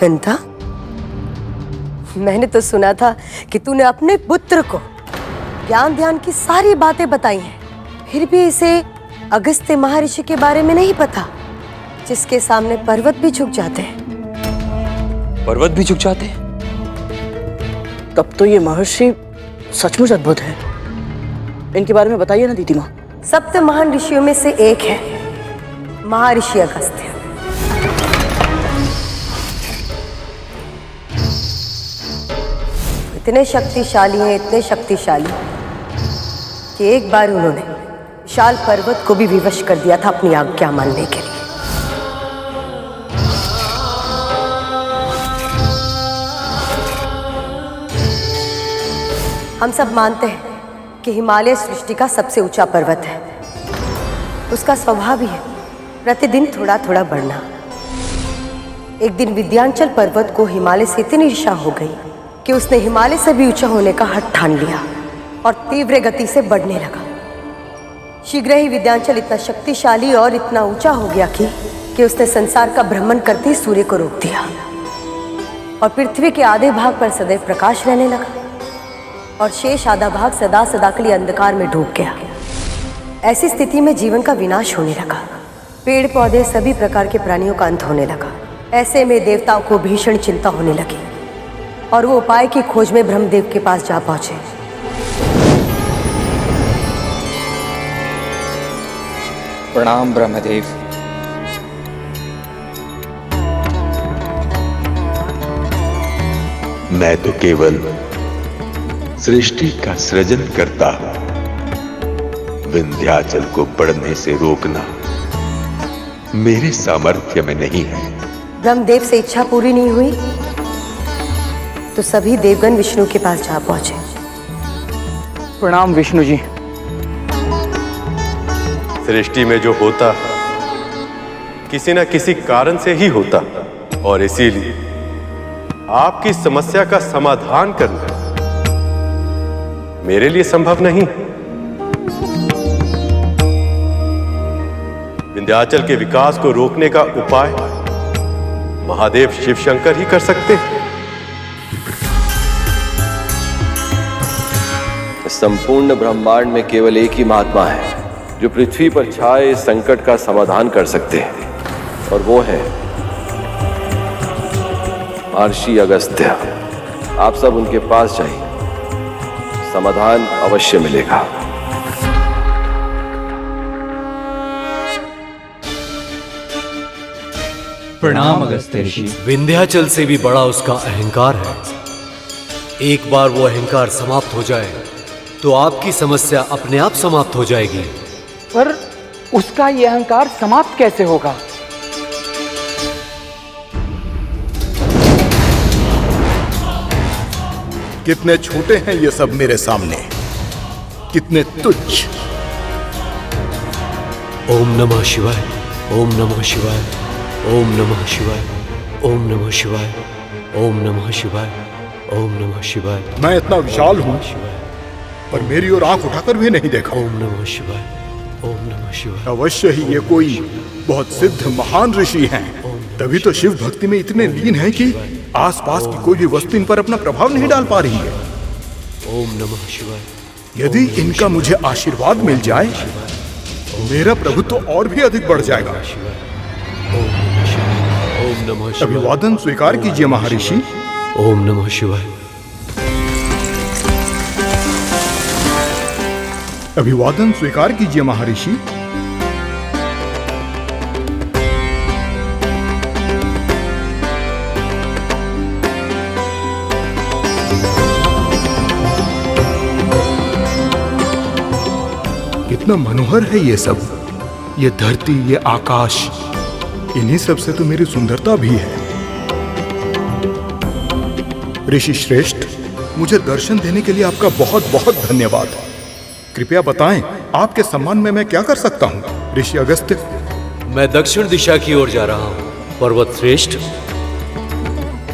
विंता, मैंने तो सुना था कि तूने अपने पुत्र को ज्ञान ध्यान की सारी बातें बताई हैं, फिर भी इसे अगस्त्य महर्षि के बारे में नहीं पता, जिसके सामने पर्वत भी झुक जाते हैं। पर्वत भी झुक जाते हैं? तब तो ये महर्षि सचमुच अद्भुत है। इनके बारे में बताइए ना दीदी माँ। सप्त महान ऋषियों में से एक है महर्षि अगस्त्य। इतने शक्तिशाली हैं, इतने शक्तिशाली कि एक बार उन्होंने विशाल पर्वत को भी विवश कर दिया था अपनी आज्ञा मानने के लिए। हम सब मानते हैं कि हिमालय सृष्टि का सबसे ऊंचा पर्वत है। उसका स्वभाव ही है प्रतिदिन थोड़ा थोड़ा बढ़ना। एक दिन विंध्याचल पर्वत को हिमालय से इतनी ईर्ष्या हो गई कि उसने हिमालय से भी ऊंचा होने का हठ ठान लिया और तीव्र गति से बढ़ने लगा। शीघ्र ही विंध्याचल इतना शक्तिशाली और इतना ऊंचा हो गया कि उसने संसार का भ्रमण करते ही सूर्य को रोक दिया और पृथ्वी के आधे भाग पर सदैव प्रकाश रहने लगा और शेष आधा भाग सदा सदा के लिए अंधकार में डूब गया। ऐसी स्थिति में जीवन का विनाश होने लगा। पेड़ पौधे सभी प्रकार के प्राणियों का अंत होने लगा। ऐसे में देवताओं को भीषण चिंता होने लगी और वो उपाय की खोज में ब्रह्मदेव के पास जा पहुंचे। प्रणाम ब्रह्मदेव। मैं तो केवल सृष्टि का सृजन करता हूं। विंध्याचल को बढ़ने से रोकना मेरे सामर्थ्य में नहीं है। ब्रह्मदेव से इच्छा पूरी नहीं हुई तो सभी देवगण विष्णु के पास जा पहुंचे। प्रणाम विष्णु जी। सृष्टि में जो होता किसी न किसी कारण से ही होता और इसीलिए आपकी समस्या का समाधान करना मेरे लिए संभव नहीं। विंध्याचल के विकास को रोकने का उपाय महादेव शिव शंकर ही कर सकते हैं। संपूर्ण ब्रह्मांड में केवल एक ही महात्मा है जो पृथ्वी पर छाए इस संकट का समाधान कर सकते हैं और वो है महर्षि अगस्त्य। आप सब उनके पास जाइए, समाधान अवश्य मिलेगा। प्रणाम अगस्त्य ऋषि। विंध्याचल से भी बड़ा उसका अहंकार है। एक बार वो अहंकार समाप्त हो जाए तो आपकी समस्या अपने आप समाप्त हो जाएगी। पर उसका यह अहंकार समाप्त कैसे होगा? कितने छोटे हैं ये सब मेरे सामने, कितने तुच्छ। ओम नमः शिवाय, ओम नमः शिवाय, ओम नमः शिवाय, ओम नमः शिवाय, ओम नमः शिवाय, ओम नमः शिवाय। मैं इतना विशाल हूं पर मेरी ओर आंख उठाकर भी नहीं देखा। ओम नमः शिवाय, ओम नमः शिवाय। अवश्य ही ये कोई बहुत सिद्ध महान ऋषि हैं। तभी तो शिव भक्ति में इतने लीन हैं कि आसपास की कोई भी वस्तु इन पर अपना प्रभाव नहीं डाल पा रही है। ओम नमः शिवाय। यदि इनका मुझे आशीर्वाद मिल जाए तो मेरा प्रभुत्व और भी अधिक बढ़ जाएगा। ओम नमः शिवाय। अभिवादन स्वीकार कीजिए महर्षि। ओम नमः शिवाय। अभिवादन स्वीकार कीजिए महर्षि। कितना मनोहर है ये सब, ये धरती, ये आकाश। इन्हीं सब से तो मेरी सुंदरता भी है। ऋषि श्रेष्ठ, मुझे दर्शन देने के लिए आपका बहुत बहुत धन्यवाद। कृपया बताएं, आपके सम्मान में मैं क्या कर सकता हूं? ऋषि अगस्त्य। मैं दक्षिण दिशा की ओर जा रहा हूं। पर्वत श्रेष्ठ,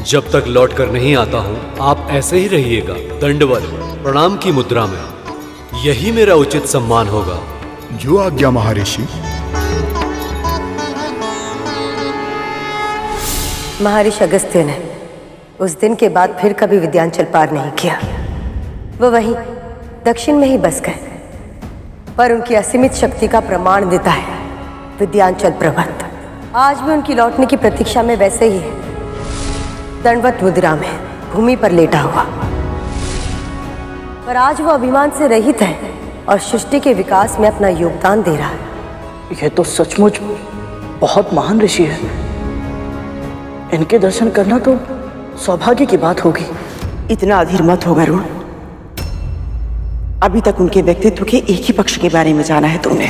जब तक लौट कर नहीं आता हूं आप ऐसे ही रहिएगा, दंडवत प्रणाम की मुद्रा में। यही मेरा उचित सम्मान होगा। जो आज्ञा महर्षि। महर्षि अगस्त्य ने उस दिन के बाद फिर कभी विद्यांचल पार नहीं किया। वो वहीं दक्षिण में ही बस गए। पर उनकी असीमित शक्ति का प्रमाण देता है विद्यांचल पर्वत। आज भी उनकी लौटने की प्रतीक्षा में वैसे ही है, दंडवत मुद्रा में भूमि पर लेटा हुआ। पर आज वो अभिमान से रहित है और सृष्टि के विकास में अपना योगदान दे रहा है। यह तो सचमुच बहुत महान ऋषि है। इनके दर्शन करना तो सौभाग्य की बात होगी। इतना अधीर मत हो वरुण। अभी तक उनके व्यक्तित्व के एक ही पक्ष के बारे में जाना है तुमने,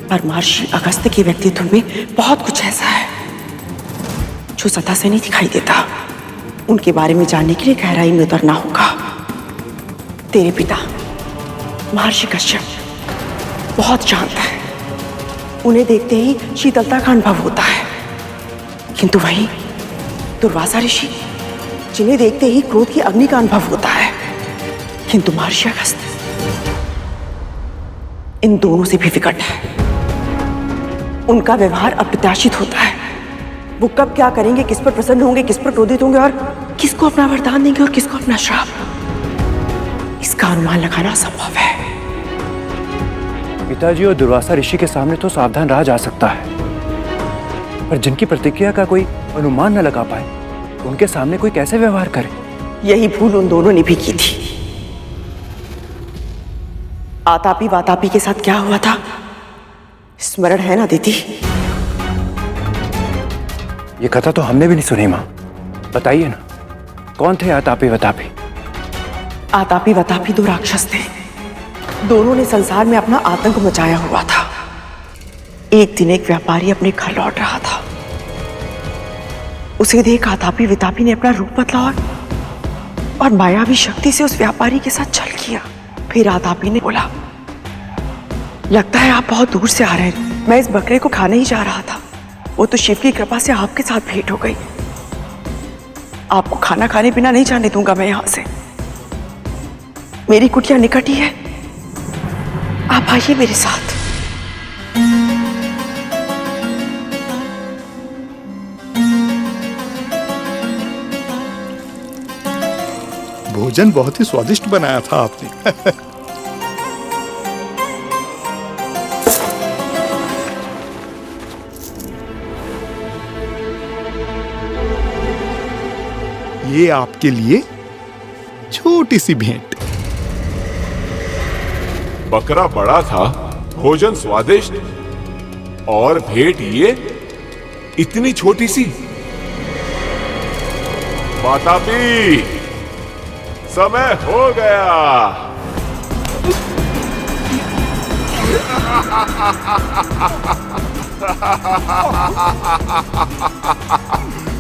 पर महर्षि अगस्त्य के व्यक्तित्व में बहुत कुछ ऐसा है जो सतह से नहीं दिखाई देता। उनके बारे में जानने के लिए गहराई में उतरना होगा। तेरे पिता महर्षि कश्यप बहुत शांत है। उन्हें देखते ही शीतलता का अनुभव होता है, किंतु वहीं दुर्वासा ऋषि, जिन्हें देखते ही क्रोध की अग्नि का अनुभव होता है, किंतु महर्षि अगस्त्य इन दोनों से भी विकट है। उनका व्यवहार अप्रत्याशित होता है। वो कब क्या करेंगे, किस पर प्रसन्न होंगे, किस पर क्रोधित होंगे और किसको अपना वरदान देंगे और किसको अपना श्राप, इसका अनुमान लगाना असंभव है। पिताजी और दुर्वासा ऋषि के सामने तो सावधान रहा जा सकता है, पर जिनकी प्रतिक्रिया का कोई अनुमान न लगा पाए, उनके सामने कोई कैसे व्यवहार करे? यही भूल उन दोनों ने भी की थी। आतापी वातापी के साथ क्या हुआ था, स्मरण है ना दीदी? ये कथा तो हमने भी नहीं सुनी माँ, बताइए ना, कौन थे आतापी वातापी? आतापी वातापी दो राक्षस थे। दोनों ने संसार में अपना आतंक मचाया हुआ था। एक दिन एक व्यापारी अपने घर लौट रहा था। उसे देख आतापी वितापी ने अपना रूप बदला और मायावी शक्ति से उस व्यापारी के साथ छल किया। फिर आतापी ने बोला, लगता है आप बहुत दूर से आ रहे हैं। मैं इस बकरे को खाने ही जा रहा था, वो तो शिव की कृपा से आपके साथ भेंट हो गई। आपको खाना खाने पीना नहीं जाने दूंगा मैं यहां से। मेरी कुटिया निकट ही है, आप आइए मेरे साथ। भोजन बहुत ही स्वादिष्ट बनाया था आपने। ये आपके लिए छोटी सी भेंट। बकरा बड़ा था, भोजन स्वादिष्ट, और भेंट ये इतनी छोटी सी। वातापी, समय हो गया।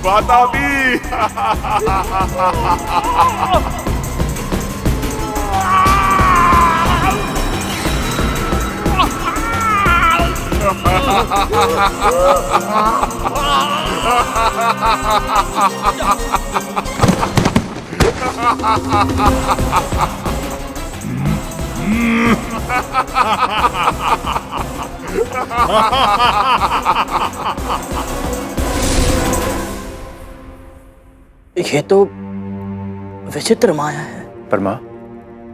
वातापी, ये तो विचित्र माया है। पर माँ,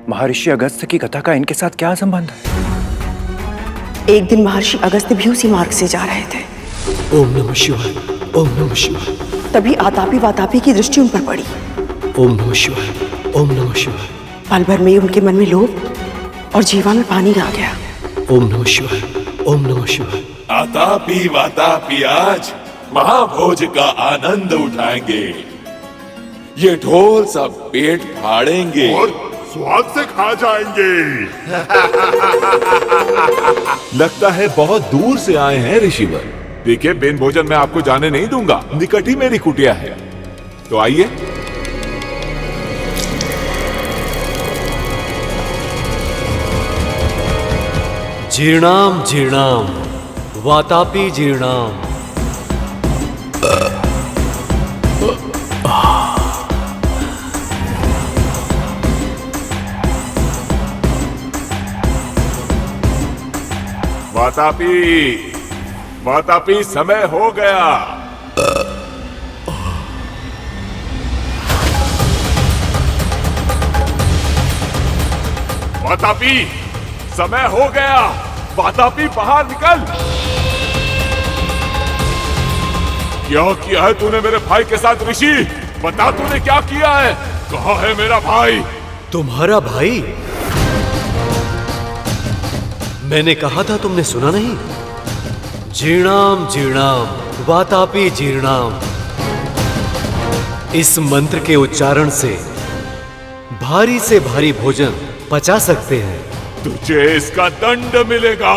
महर्षि अगस्त्य की कथा का इनके साथ क्या संबंध है? एक दिन महर्षि अगस्त्य भी उसी मार्ग से जा रहे थे। ओम नमः शिवाय, ओम नमः शिवाय। तभी आतापी वातापी की दृष्टि उन पर पड़ी। ओम नमः शिवाय, ओम नमः शिवाय। पल भर में ही उनके मन में लोभ और जीवा में पानी आ गया। ओम नमः शिवाय, ओम नमः शिवाय। आतापी वातापी आज महाभोज का आनंद उठाएंगे। ये ढोल सब पेट फाड़ेंगे और स्वाद से खा जाएंगे। लगता है बहुत दूर से आए हैं ऋषिवर। देखिए, बिन भोजन मैं आपको जाने नहीं दूंगा। निकट ही मेरी कुटिया है, तो आइए। जीर्णाम जीर्णाम वातापी जीर्णाम। वातापी, वातापी, समय हो गया। वातापी, समय हो गया। वातापी, बाहर निकल। क्या किया है तूने मेरे भाई के साथ ऋषि? बता तूने क्या किया है? कहाँ है मेरा भाई? तुम्हारा भाई? मैंने कहा था, तुमने सुना नहीं? जीर्णाम जीर्णाम वातापी जीर्णाम। इस मंत्र के उच्चारण से भारी से भारी भोजन पचा सकते हैं। तुझे इसका दंड मिलेगा।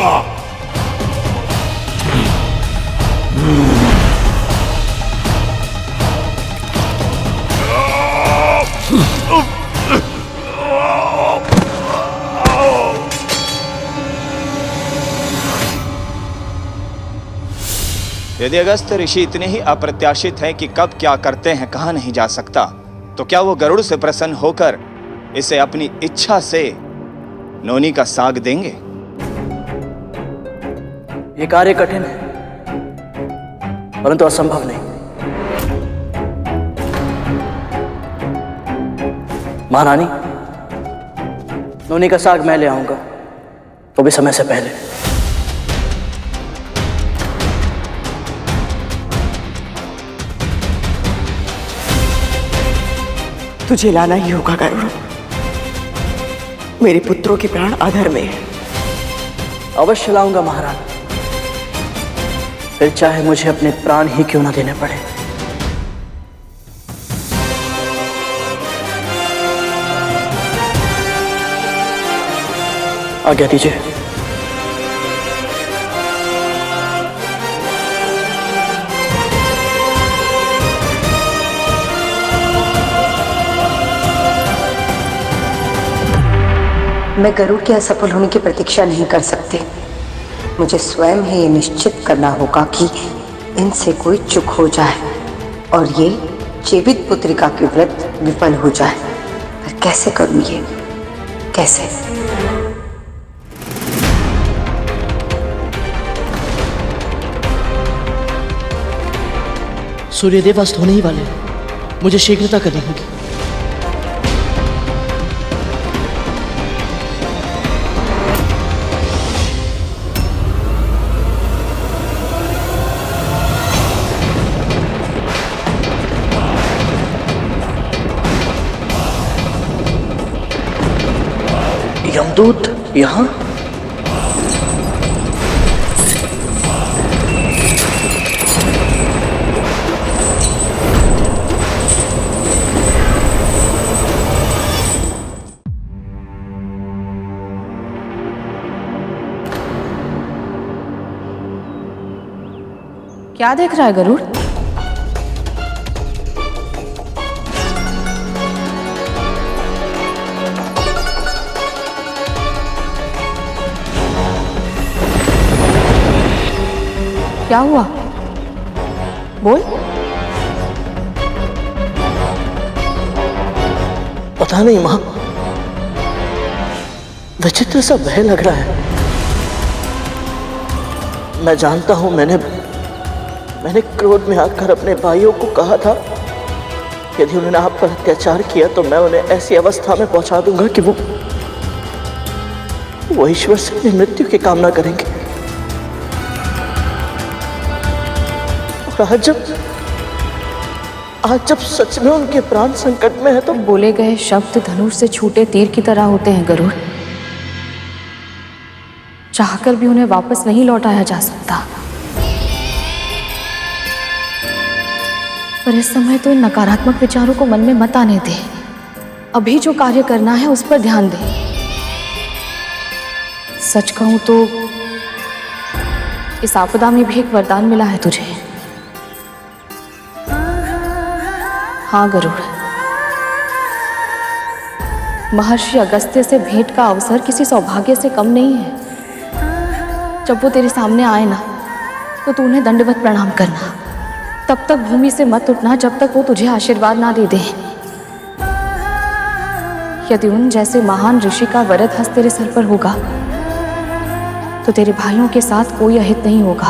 यदि अगस्त ऋषि इतने ही अप्रत्याशित हैं कि कब क्या करते हैं कहा नहीं जा सकता, तो क्या वो गरुड़ से प्रसन्न होकर इसे अपनी इच्छा से नोनी का साग देंगे? ये कार्य कठिन है, परंतु असंभव नहीं। महारानी, नोनी का साग मैं ले आऊंगा, तो भी समय से पहले। तुझे लाना ही होगा गरुड़। मेरे पुत्रों के प्राण आधर में है। अवश्य लाऊंगा महारानी, फिर चाहे मुझे अपने प्राण ही क्यों ना देने पड़े। आज्ञा दीजिए। मैं गरुड़ के असफल होने की प्रतीक्षा नहीं कर सकती। मुझे स्वयं ही ये निश्चित करना होगा कि इनसे कोई चूक हो जाए और ये जीवित पुत्रिका के व्रत विफल हो जाए। पर कैसे करूं ये? कैसे? सूर्यदेव अस्त होने ही वाले हैं। मुझे शीघ्रता करनी होगी। यमदूत यहाँ? क्या देख रहा है गरुड़? क्या हुआ? बोल। पता नहीं मां, विचित्र सा भय लग रहा है। मैं जानता हूं मैंने क्रोध में आकर अपने भाइयों को कहा था, यदि उन्होंने आप पर अत्याचार किया तो मैं उन्हें ऐसी अवस्था में पहुंचा दूंगा कि वो ईश्वर से अपनी मृत्यु की कामना करेंगे। और आज जब सच में उनके प्राण संकट में है तो बोले गए शब्द धनुष से छूटे तीर की तरह होते हैं गरुड़। चाहकर भी उन्हें वापस नहीं लौटाया जा सकता। पर इस समय तो इन नकारात्मक विचारों को मन में मत आने दे। अभी जो कार्य करना है उस पर ध्यान दे। सच कहूं तो इस आपदा में भी एक वरदान मिला है तुझे। हाँ गरुड़, महर्षि अगस्त्य से भेंट का अवसर किसी सौभाग्य से कम नहीं है। जब वो तेरे सामने आए ना, तो तू उन्हें दंडवत प्रणाम करना। तब तक भूमि से मत उठना जब तक वो तुझे आशीर्वाद ना दे दे। यदि उन जैसे महान ऋषि का वरद हस्त तेरे सिर पर होगा तो तेरे भाइयों के साथ कोई अहित नहीं होगा।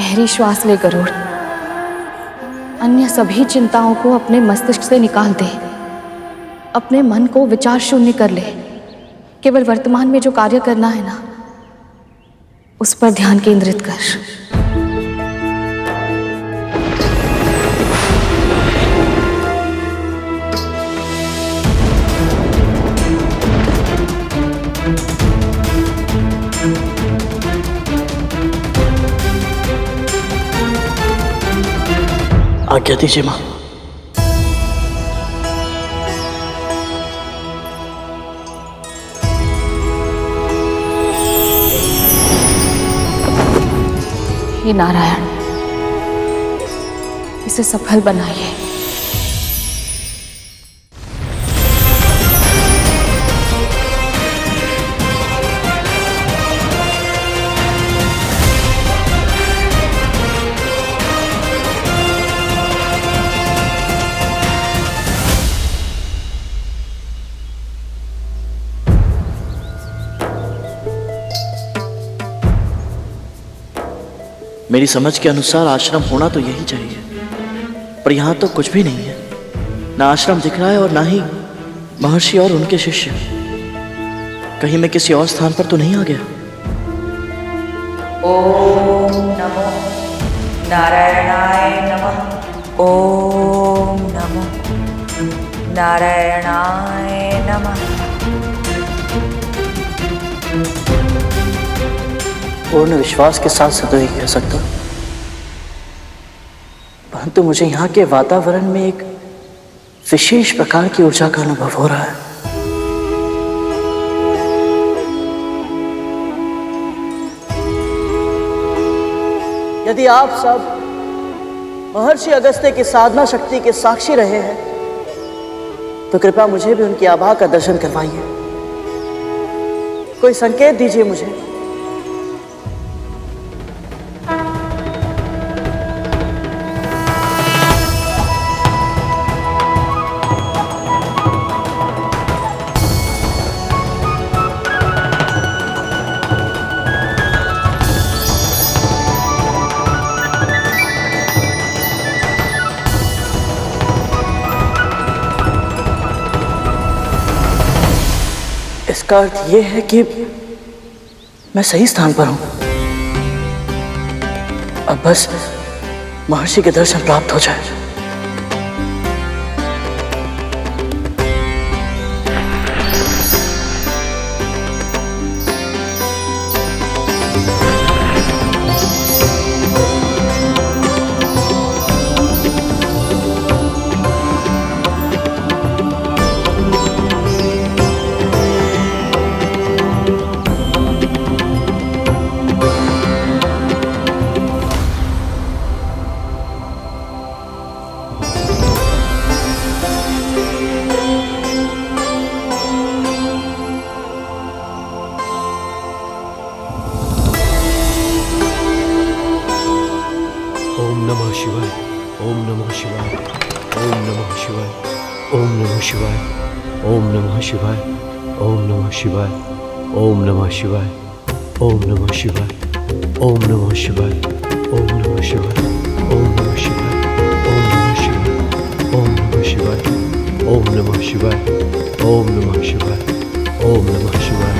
गहरी श्वास ले गरुड़। अन्य सभी चिंताओं को अपने मस्तिष्क से निकाल दे। अपने मन को विचार शून्य कर ले। केवल वर्तमान में जो कार्य करना है ना, उस पर ध्यान केंद्रित कर। आज्ञा दीजिए मां। हे नारायण, इसे सफल बनाइए। मेरी समझ के अनुसार आश्रम होना तो यही चाहिए, पर यहाँ तो कुछ भी नहीं है। ना आश्रम दिख रहा है और ना ही महर्षि और उनके शिष्य। कहीं मैं किसी और स्थान पर तो नहीं आ गया? ओम नमो नारायणाय नमः। ओम नमो नारायणाय नमः। पूर्ण विश्वास के साथ से तो ही कह सकता हूं, परंतु मुझे यहाँ के वातावरण में एक विशेष प्रकार की ऊर्जा का अनुभव हो रहा है। यदि आप सब महर्षि अगस्त्य की साधना शक्ति के साक्षी रहे हैं, तो कृपया मुझे भी उनकी आभा का दर्शन करवाइए। कोई संकेत दीजिए मुझे। इसका अर्थ यह है कि मैं सही स्थान पर हूं। अब बस महर्षि के दर्शन प्राप्त हो जाए। ओम नमः शिवाय। ओम नमः शिवाय। ओम नमः शिवाय। ओम नमः शिवाय। ओम नमः शिवाय। ओम नमः शिवाय। ओम नमः शिवाय। ओम नमः शिवाय। ओम नमः शिवाय। ओम नमः शिवाय। ओम नमः शिवाय। ओम नमः शिवाय। ओम नमः शिवाय। ओम नमः शिवाय। ओम नमः शिवाय।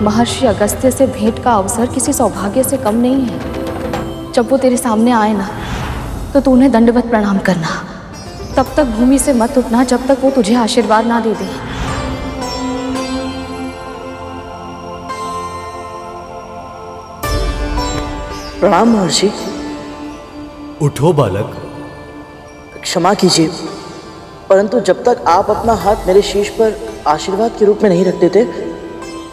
महर्षि अगस्त्य से भेंट का अवसर किसी सौभाग्य से कम नहीं है। जब वो तेरे सामने आए ना, तो तू उन्हें दंडवत प्रणाम करना। तब तक भूमि से मत उठना जब तक वो तुझे आशीर्वाद ना दे दे। प्रणाम महर्षि। उठो बालक। क्षमा कीजिए, परंतु जब तक आप अपना हाथ मेरे शीश पर आशीर्वाद के रूप में नहीं रख देते,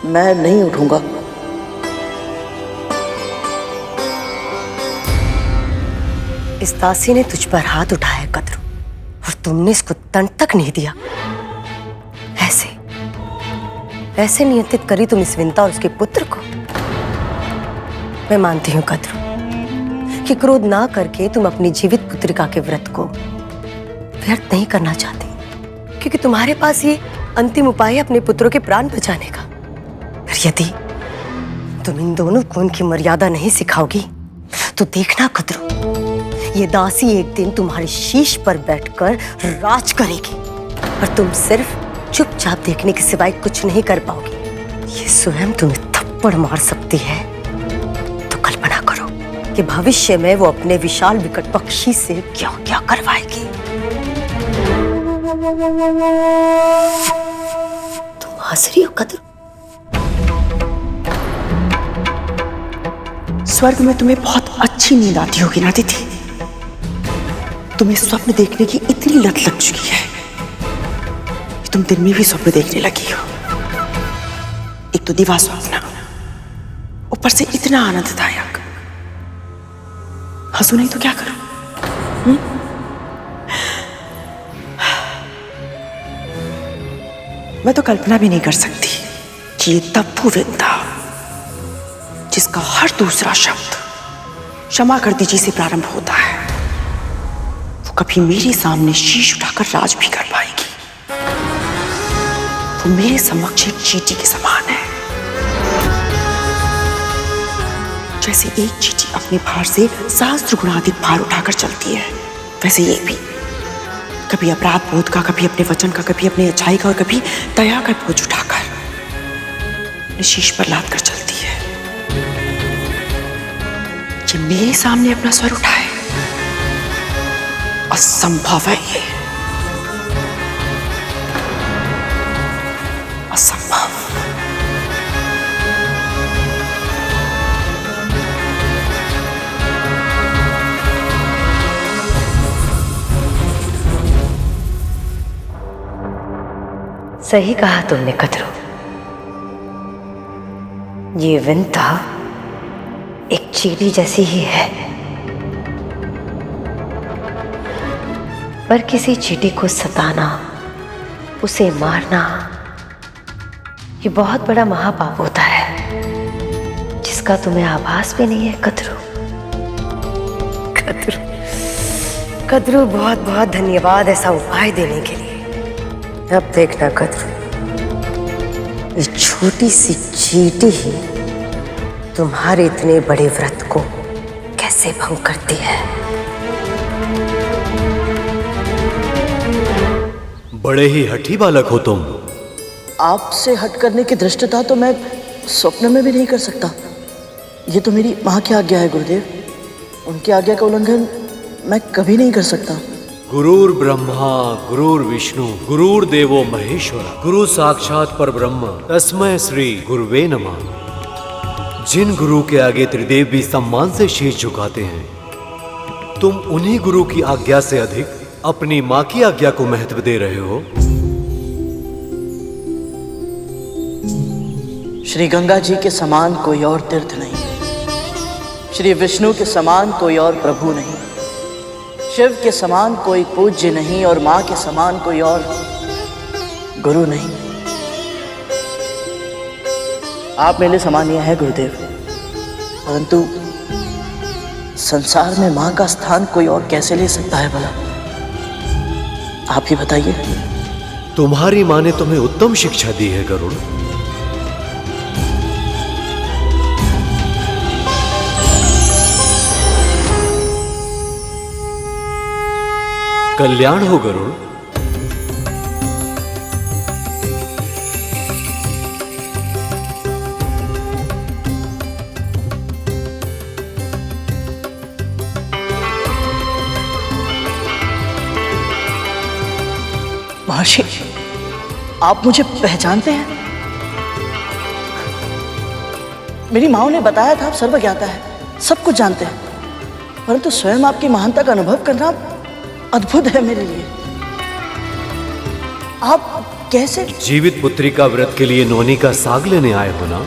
मैं नहीं उठूंगा। इस दासी ने तुझ पर हाथ उठाया कद्रू। तुमने इसको तन तक नहीं दिया। ऐसे नियंत्रित करी तुम इस विंता और उसके पुत्र को। मैं मानती हूं कद्रू कि क्रोध ना करके तुम अपनी जीवित पुत्रिका के व्रत को व्यर्थ नहीं करना चाहती, क्योंकि तुम्हारे पास ये अंतिम उपाय है अपने पुत्रों के प्राण बचाने का। पर यदि तुम इन दोनों को उनकी मर्यादा नहीं सिखाओगी तो देखना कद्रू, ये दासी एक दिन तुम्हारे शीश पर बैठकर राज करेगी और तुम सिर्फ चुपचाप देखने के सिवाय कुछ नहीं कर पाओगी। ये स्वयं तुम्हें थप्पड़ मार सकती है, तो कल्पना करो कि भविष्य में वो अपने विशाल विकट पक्षी से क्या क्या करवाएगी। तुम हंस रही हो कद्रू? स्वर्ग में तुम्हें बहुत अच्छी नींद आती होगी ना दीदी? तुम्हें स्वप्न देखने की इतनी लत लग चुकी है कि तुम दिन में भी स्वप्न देखने लगी हो। एक तो दिवा स्वप्न, ऊपर से इतना आनंददायक। हंसू नहीं तो क्या करूं? मैं तो कल्पना भी नहीं कर सकती कि ये तब्बू विंता, जिसका हर दूसरा शब्द क्षमा कर दीजिए से प्रारंभ होता है, वो कभी मेरे सामने शीश उठाकर राज भी कर पाएगी। वो मेरे समक्ष एक चींटी के समान है। जैसे एक चींटी अपने भार से सहस्त्र गुना अधिक भार उठाकर चलती है, वैसे ये भी कभी अपराध बोध का, कभी अपने वचन का, कभी अपनी अच्छाई का और कभी दया का बोझ उठाकर अपने शीश पर लाद कर चलती है। कि मेरे सामने अपना स्वर उठाए, असंभव है ये, असंभव। सही कहा तुमने कद्रू, ये विंता एक चींटी जैसी ही है, पर किसी चींटी को सताना, उसे मारना, ये बहुत बड़ा महापाप होता है, जिसका तुम्हें आभास भी नहीं है कद्रू। कद्रू, कद्रू, बहुत बहुत धन्यवाद ऐसा उपाय देने के लिए। अब देखना कद्रू, ये छोटी सी चींटी ही तुम्हारे इतने बड़े व्रत को कैसे भंग करती है। बड़े ही हठी बालक हो तुम। आपसे हट करने की धृष्टता तो मैं स्वप्न में भी नहीं कर सकता। ये तो मेरी माँ की आज्ञा है गुरुदेव। उनकी आज्ञा का उल्लंघन मैं कभी नहीं कर सकता। गुरुर ब्रह्मा गुरुर विष्णु गुरुर देवो महेश्वर गुरु साक्षात पर ब्रह्म तस्मै श्री गुरुवे नमः। जिन गुरु के आगे त्रिदेव भी सम्मान से शीश झुकाते हैं, तुम उन्हीं गुरु की आज्ञा से अधिक अपनी माँ की आज्ञा को महत्व दे रहे हो। श्री गंगा जी के समान कोई और तीर्थ नहीं, श्री विष्णु के समान कोई और प्रभु नहीं, शिव के समान कोई पूज्य नहीं और माँ के समान कोई और गुरु नहीं। आप मेरे समानीय है गुरुदेव, परंतु संसार में माँ का स्थान कोई और कैसे ले सकता है भला? आप ही बताइए। तुम्हारी माँ ने तुम्हें उत्तम शिक्षा दी है गरुड़। कल्याण हो गरुड़। महर्षि, आप मुझे पहचानते हैं? मेरी माँ ने बताया था आप सर्वज्ञाता है, सब कुछ जानते हैं, परंतु स्वयं आपकी महानता का अनुभव करना अद्भुत है मेरे लिए। आप कैसे? जीवित पुत्री का व्रत के लिए नोनी का साग लेने आए हो ना?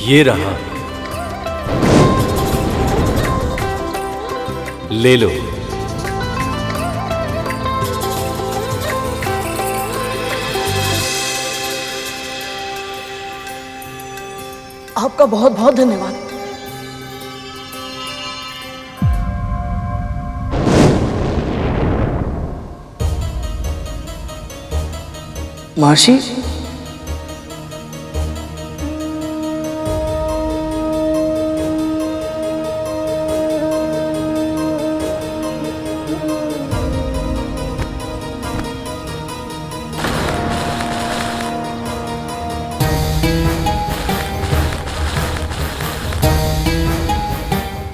ये रहा, ले लो। आपका बहुत बहुत धन्यवाद। महर्षि,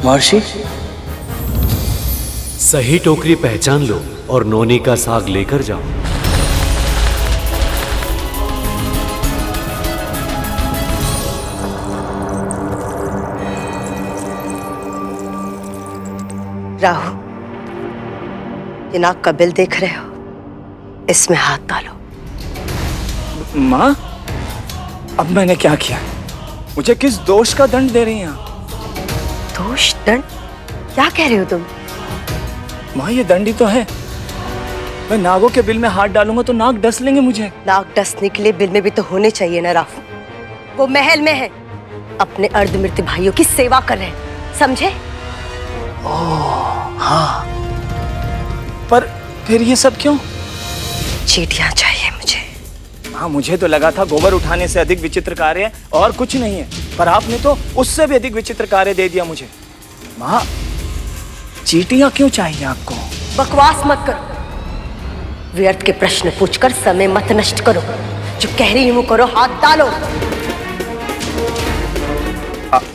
महर्षि, सही टोकरी पहचान लो और नोनी का साग लेकर जाओ। राहु, ये नाक का बिल देख रहे हो, इसमें हाथ डालो। माँ, अब मैंने क्या किया? मुझे किस दोष का दंड दे रही हैं आप? दोष, दंड? क्या कह रहे हो तुम? माँ, ये दंड ही तो है। मैं नागों के बिल में हाथ डालूंगा तो नाग डस लेंगे मुझे। नाग डसने के लिए बिल में भी तो होने चाहिए ना राहु। वो महल में है, अपने अर्धमृत भाइयों की सेवा कर रहे हैं, समझे? हाँ, पर फिर ये सब क्यों? चींटियां चाहिए मुझे। हाँ, मुझे तो लगा था गोबर उठाने से अधिक विचित्र कार्य और कुछ नहीं है, पर आपने तो उससे भी अधिक विचित्र कार्य दे दिया मुझे। माँ, चींटियां क्यों चाहिए आपको? बकवास मत करो, व्यर्थ के प्रश्न पूछकर समय मत नष्ट करो। जो कह रही हूं करो, हाथ डालो।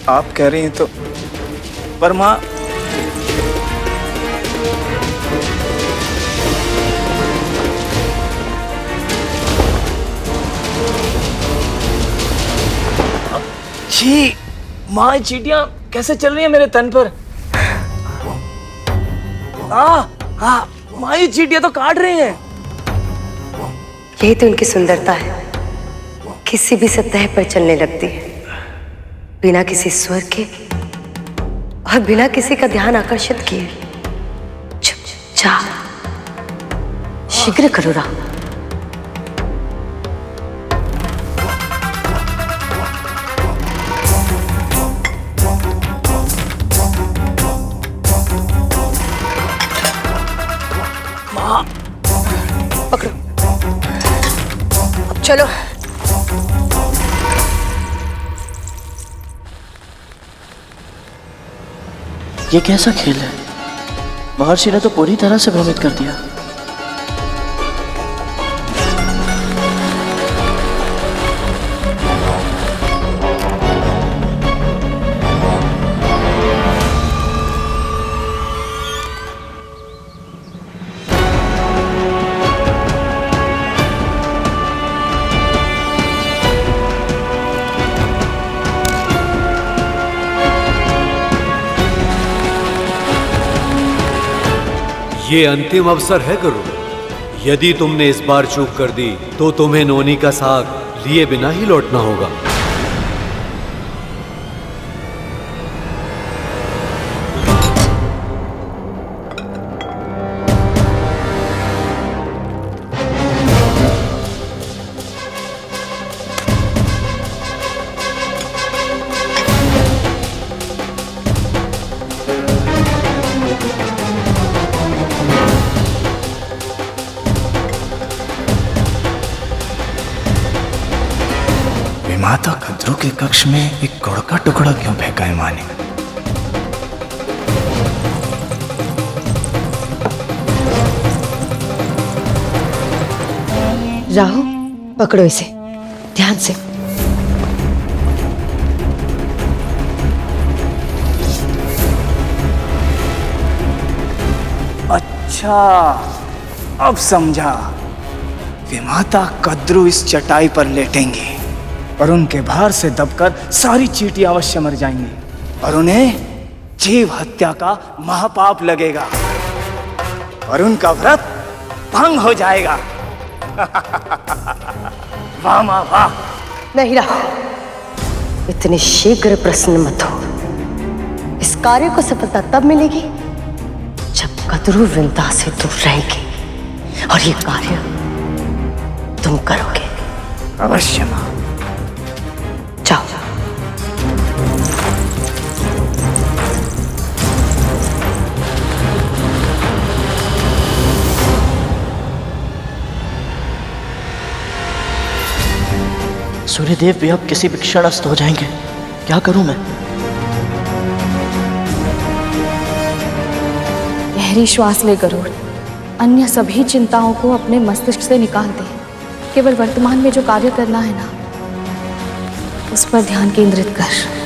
आप कह रही हैं तो, पर माँ, छी, माँ, चींटियां कैसे चल रही है मेरे तन पर? माँ, ये चींटियां तो काट रही हैं। यही तो उनकी सुंदरता है, किसी भी सतह पर चलने लगती है, बिना किसी स्वर के और बिना किसी का ध्यान आकर्षित किए। चुपचाप, शीघ्र करो राहु। पकड़ो, अब चलो। ये कैसा खेल है? महर्षि ने तो पूरी तरह से भ्रमित कर दिया। ये अंतिम अवसर है गुरु। यदि तुमने इस बार चूक कर दी तो तुम्हें नोनी का साग लिए बिना ही लौटना होगा। माता कद्रू के कक्ष में एक गुड़ का टुकड़ा क्यों फेंका है माँ ने? राहु, पकड़ो इसे ध्यान से। अच्छा, अब समझा। विमाता कद्रू इस चटाई पर लेटेंगे और उनके भार से दबकर सारी चींटियां अवश्य मर जाएंगी और उन्हें जीव हत्या का महापाप लगेगा और उनका व्रत भंग हो जाएगा। वाह माँ वाह। नहीं राहु, इतने शीघ्र प्रसन्न मत हो। इस कार्य को सफलता तब मिलेगी जब कद्रू वृंदा से दूर रहेगी, और ये कार्य तुम करोगे। अवश्य मां। जाओ। सूर्यदेव भी अब किसी भी क्षण अस्त हो जाएंगे। क्या करूं मैं? गहरी श्वास ले गरुड़। अन्य सभी चिंताओं को अपने मस्तिष्क से निकाल दे। केवल वर्तमान में जो कार्य करना है ना, उस पर ध्यान केंद्रित कर।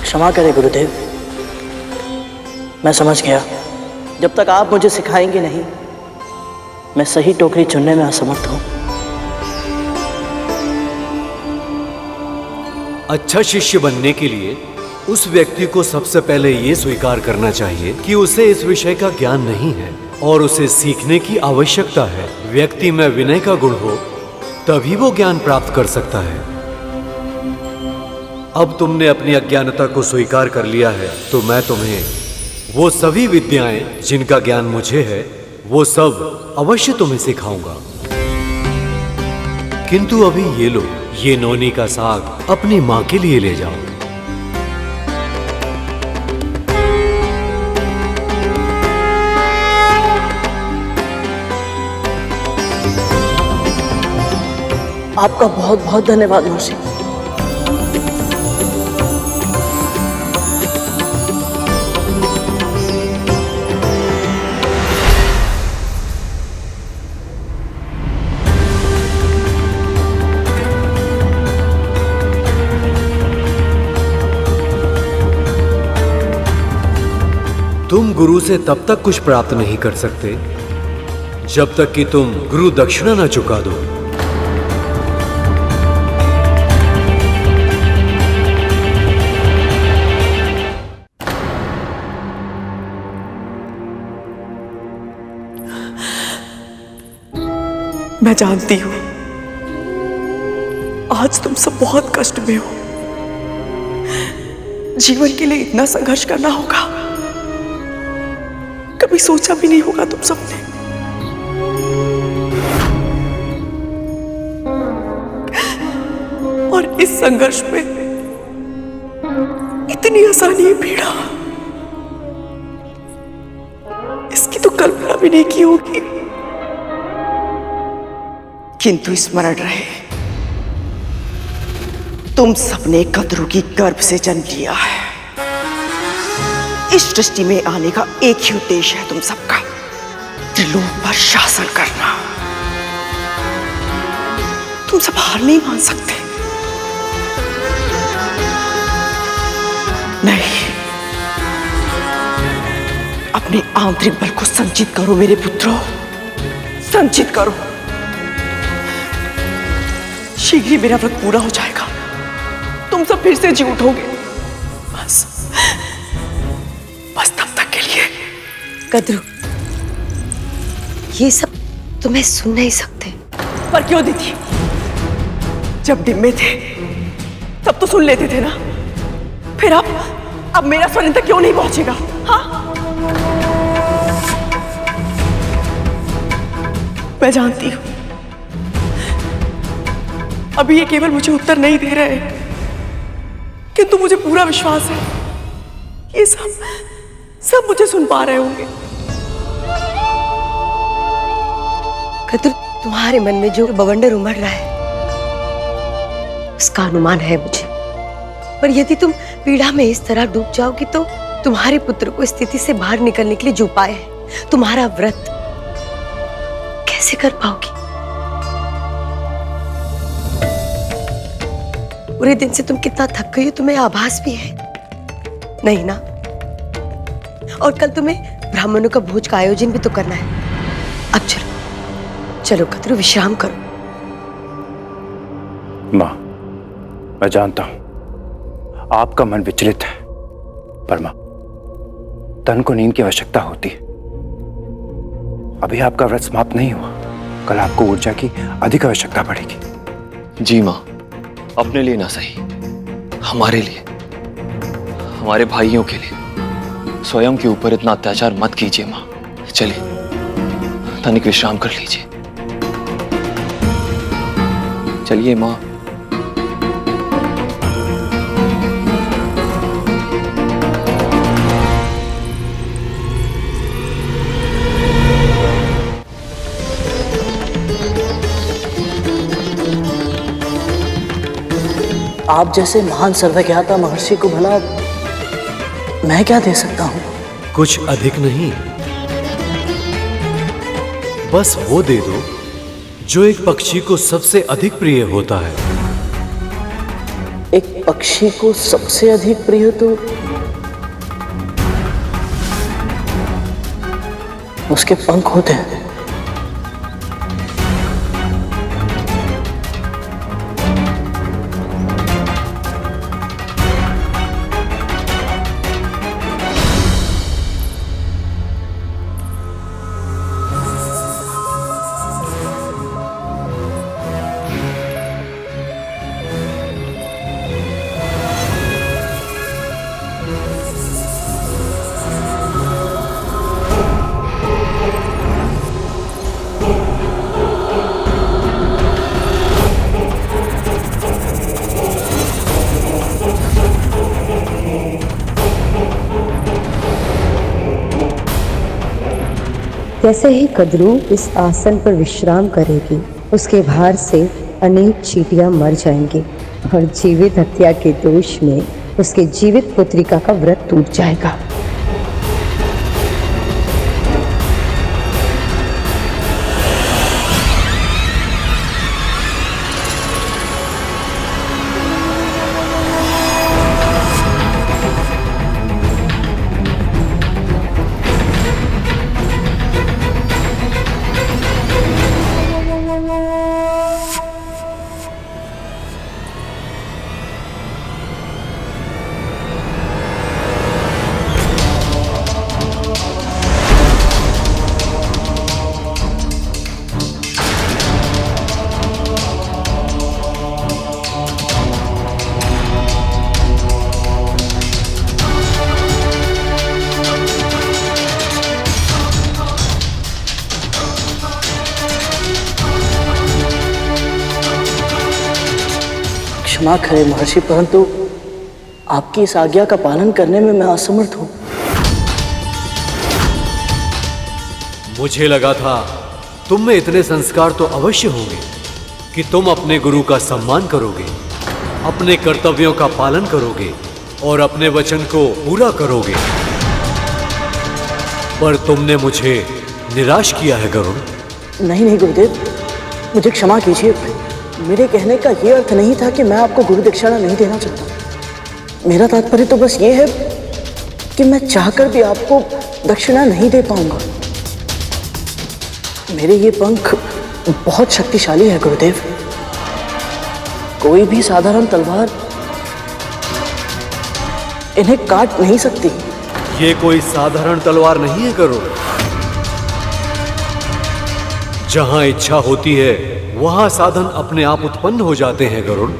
क्षमा करें गुरुदेव, मैं समझ गया। जब तक आप मुझे सिखाएंगे नहीं, मैं सही टोकरी चुनने में असमर्थ हूं। अच्छा शिष्य बनने के लिए उस व्यक्ति को सबसे पहले ये स्वीकार करना चाहिए कि उसे इस विषय का ज्ञान नहीं है और उसे सीखने की आवश्यकता है। व्यक्ति में विनय का गुण हो तभी वो ज्ञान प्राप्त कर सकता है। अब तुमने अपनी अज्ञानता को स्वीकार कर लिया है, तो मैं तुम्हें वो सभी विद्याएं जिनका ज्ञान मुझे है, वो सब अवश्य तुम्हें सिखाऊंगा। किंतु अभी ये लो, ये नौनी का साग अपनी मां के लिए ले जाओ। आपका बहुत बहुत धन्यवाद मौसी। तुम गुरु से तब तक कुछ प्राप्त नहीं कर सकते जब तक कि तुम गुरु दक्षिणा न चुका दो। मैं जानती हूं आज तुम सब बहुत कष्ट में हो। जीवन के लिए इतना संघर्ष करना होगा, कभी सोचा भी नहीं होगा तुम सबने। और इस संघर्ष में इतनी आसानी पीड़ा, इसकी तो कल्पना भी नहीं की होगी। किंतु स्मरण रहे, तुम सबने कद्रू की गर्भ से जन्म लिया है। इस सृष्टि में आने का एक ही उद्देश्य है तुम सबका, त्रिलोक पर शासन करना। तुम सब हार नहीं मान सकते। नहीं, अपने आंतरिक बल को संचित करो मेरे पुत्रों, संचित करो। शीघ्र ही मेरा व्रत पूरा हो जाएगा, तुम सब फिर से जी उठोगे। बस तब तक के लिए। कद्रू, ये सब तुम्हें सुन नहीं सकते। पर क्यों दीदी? जब डिम्बे थे तब तो सुन लेते थे ना। फिर अब मेरा स्वर इन तक क्यों नहीं पहुंचेगा? हाँ, मैं जानती हूं अभी ये केवल मुझे उत्तर नहीं दे रहे, किंतु मुझे पूरा विश्वास है ये सब मुझे सुन पा रहे होंगे। कद्रू, तुम्हारे मन में जो बवंडर उमड़ रहा है उसका अनुमान है मुझे, पर यदि तुम पीड़ा में इस तरह डूब जाओगी तो तुम्हारे पुत्र को स्थिति से बाहर निकलने के लिए जो उपाय है, तुम्हारा व्रत कैसे कर पाओगी? पूरे दिन से तुम कितना थक गई हो तुम्हें आभास भी है नहीं ना? और कल तुम्हें ब्राह्मणों का भोज का आयोजन भी तो करना है। अब चलो चलो कद्रू, विश्राम करो। माँ, मैं जानता हूं आपका मन विचलित है, पर माँ, तन को नींद की आवश्यकता होती है। अभी आपका व्रत समाप्त नहीं हुआ, कल आपको ऊर्जा की अधिक आवश्यकता पड़ेगी। जी माँ, अपने लिए ना सही, हमारे लिए, हमारे भाइयों के लिए स्वयं के ऊपर इतना अत्याचार मत कीजिए माँ। चलिए तनिक विश्राम कर लीजिए। चलिए माँ। आप जैसे महान सर्वज्ञाता महर्षि को भला मैं क्या दे सकता हूं? कुछ अधिक नहीं, बस वो दे दो जो एक पक्षी को सबसे अधिक प्रिय होता है। एक पक्षी को सबसे अधिक प्रिय तो उसके पंख होते हैं। जैसे ही कद्रू इस आसन पर विश्राम करेगी, उसके भार से अनेक चींटियां मर जाएंगी और जीवित हत्या के दोष में उसके जीवित पुत्रिका का व्रत टूट जाएगा। क्षमा करें महर्षि, परंतु आपकी इस आज्ञा का पालन करने में मैं असमर्थ हूं। मुझे लगा था तुम में इतने संस्कार तो अवश्य होंगे कि तुम अपने गुरु का सम्मान करोगे, अपने कर्तव्यों का पालन करोगे और अपने वचन को पूरा करोगे, पर तुमने मुझे निराश किया है गरुड़। नहीं नहीं गुरुदेव, मुझे क्षमा कीजिए। मेरे कहने का यह अर्थ नहीं था कि मैं आपको गुरु दक्षिणा नहीं देना चाहता। मेरा तात्पर्य तो बस ये है कि मैं चाहकर भी आपको दक्षिणा नहीं दे पाऊंगा। मेरे ये पंख बहुत शक्तिशाली है गुरुदेव। कोई भी साधारण तलवार इन्हें काट नहीं सकती। ये कोई साधारण तलवार नहीं है गरुड़। जहां इच्छा होती है वहां साधन अपने आप उत्पन्न हो जाते हैं गरुड़।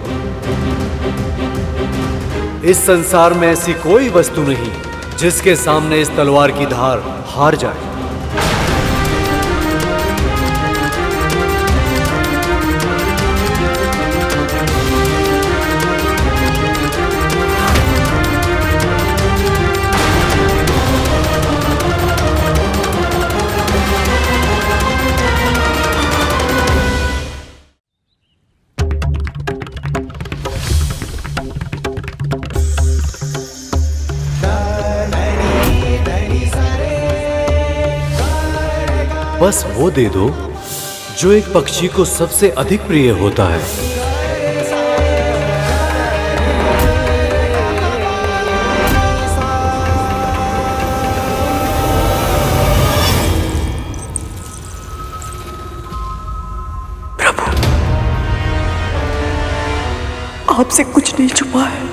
इस संसार में ऐसी कोई वस्तु नहीं जिसके सामने इस तलवार की धार हार जाए। बस वो दे दो जो एक पक्षी को सबसे अधिक प्रिय होता है। आपसे कुछ नहीं छुपा है।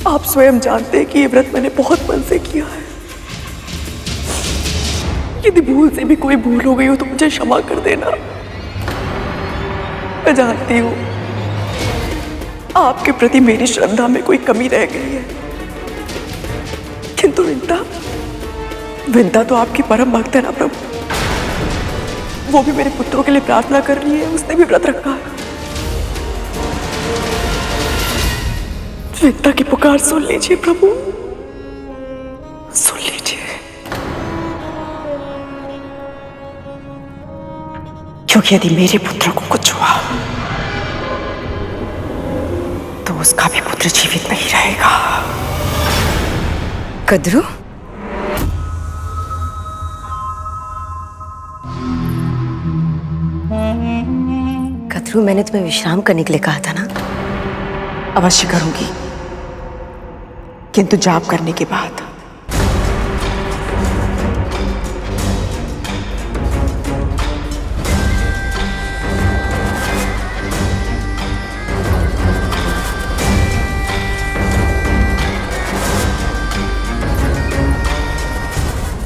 आप स्वयं जानते हैं कि ये व्रत मैंने बहुत मन से किया है। यदि भूल से भी कोई भूल हो गई हो तो मुझे क्षमा कर देना। मैं जानती हूँ आपके प्रति मेरी श्रद्धा में कोई कमी रह गई है, किंतु विंता तो आपकी परम भक्त है ना प्रभु। वो भी मेरे पुत्रों के लिए प्रार्थना कर रही है, उसने भी व्रत रखा है। विंता की पुकार सुन लीजिए प्रभु, सुन लीजिए, क्योंकि यदि मेरे पुत्र को कुछ हुआ तो उसका भी पुत्र जीवित नहीं रहेगा। कद्रू, कद्रू, मैंने तुम्हें विश्राम करने के लिए कहा था ना? अवश्य करूंगी, किंतु जाप करने के बाद।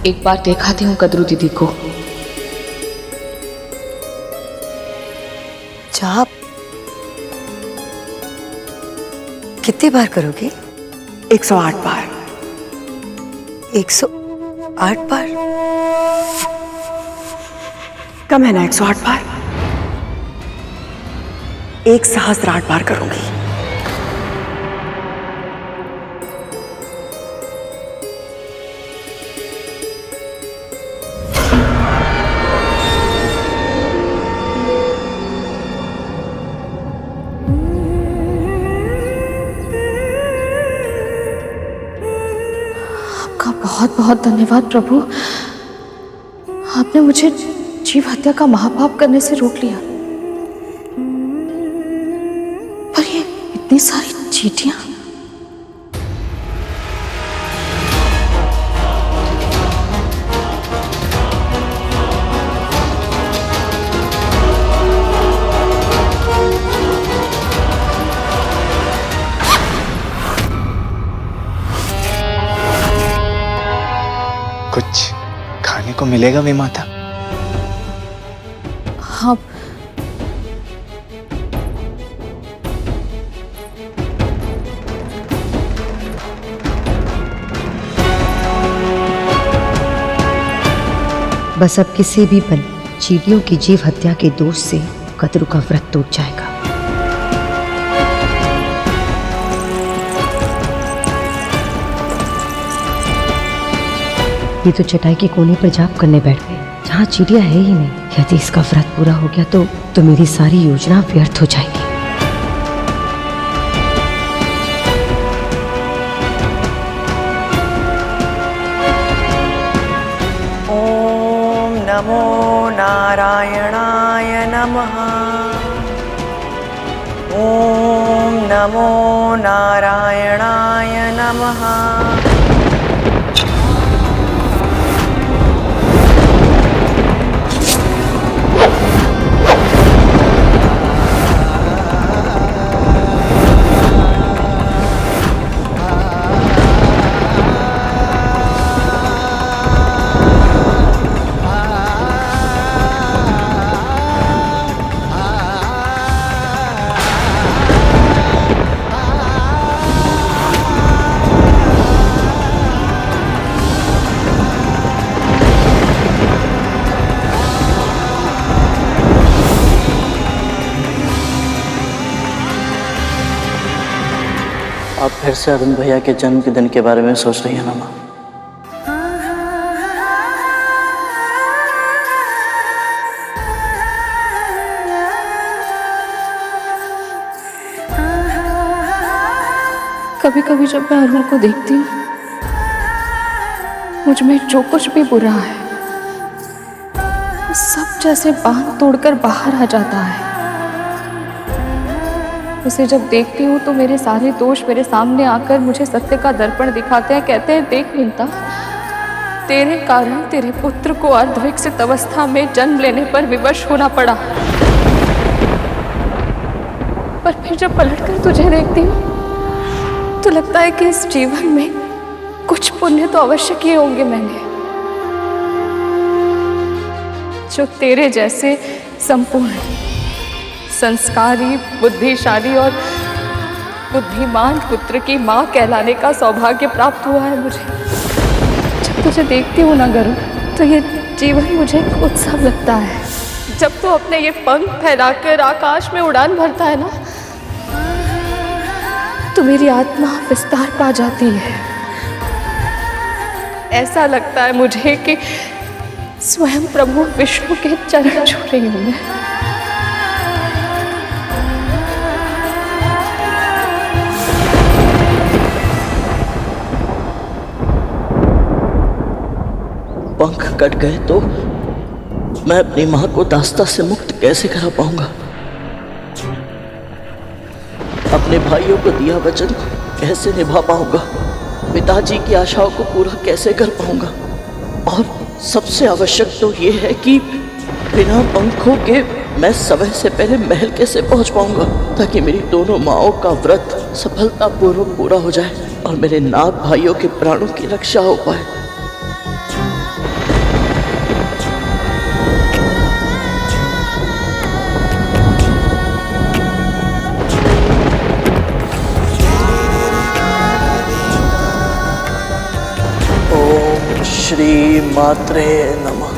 एक बार दिखाती हूँ कद्रू दीदी को। जाप कितनी बार करोगे? 108 बार। 108 बार? कम है ना 108 बार? 1008 बार करूंगी। बहुत बहुत धन्यवाद प्रभु, आपने मुझे जीव हत्या का महापाप करने से रोक लिया। पर ये इतनी सारी चींटियां, कुछ खाने को मिलेगा विमाता? हाँ, बस अब किसी भी पल चींटियों की जीव हत्या के दोष से कद्रू का व्रत टूट जाएगा। ये तो चटाई के कोने पर जाप करने बैठ गए, जहाँ चींटियां है ही नहीं। यदि इसका व्रत पूरा हो गया तो मेरी सारी योजना व्यर्थ हो जाएगी। ओम नमो नारायणाय नमः। ओम नमो नारायणाय नमः। आप फिर से अरुण भैया के जन्म के दिन के बारे में सोच रही है ना माँ? कभी कभी जब मैं अरुण को देखती हूँ, मुझ में जो कुछ भी बुरा है सब जैसे बांध तोड़कर बाहर आ जाता है। उसे जब देखती हूँ तो मेरे सारे दोष मेरे सामने आकर मुझे सत्य का दर्पण दिखाते हैं। कहते हैं, देख विंता, तेरे कारण तेरे पुत्र को अर्धविकसित अवस्था में जन्म लेने पर विवश होना पड़ा। पर फिर जब पलटकर तुझे देखती हूँ तो लगता है कि इस जीवन में कुछ पुण्य तो अवश्य किए होंगे मैंने, जो तेरे जैसे संपूर्ण, संस्कारी, बुद्धिशाली और बुद्धिमान पुत्र की माँ कहलाने का सौभाग्य प्राप्त हुआ है मुझे। जब तुझे देखती हूँ ना गरुड़, तो ये जीवन मुझे एक उत्सव लगता है। जब तू अपने ये पंख फैलाकर आकाश में उड़ान भरता है ना, तो मेरी आत्मा विस्तार पा जाती है। ऐसा लगता है मुझे कि स्वयं प्रभु विष्णु के चरण छू रही हूँ मैं। पंख कट गए तो मैं अपनी मां को दास्ता से मुक्त कैसे करा पाऊंगा? अपने भाइयों को दिया वचन कैसे निभा पाऊंगा? पिताजी की आशाओं को पूरा कैसे कर पाऊंगा? और सबसे आवश्यक तो ये है कि बिना पंखों के मैं समय से पहले महल कैसे पहुंच पाऊंगा, ताकि मेरी दोनों माओं का व्रत सफलतापूर्वक पूरा हो जाए और मेरे नाग भाइयों के प्राणों की रक्षा हो पाए। श्री मात्रे नमः।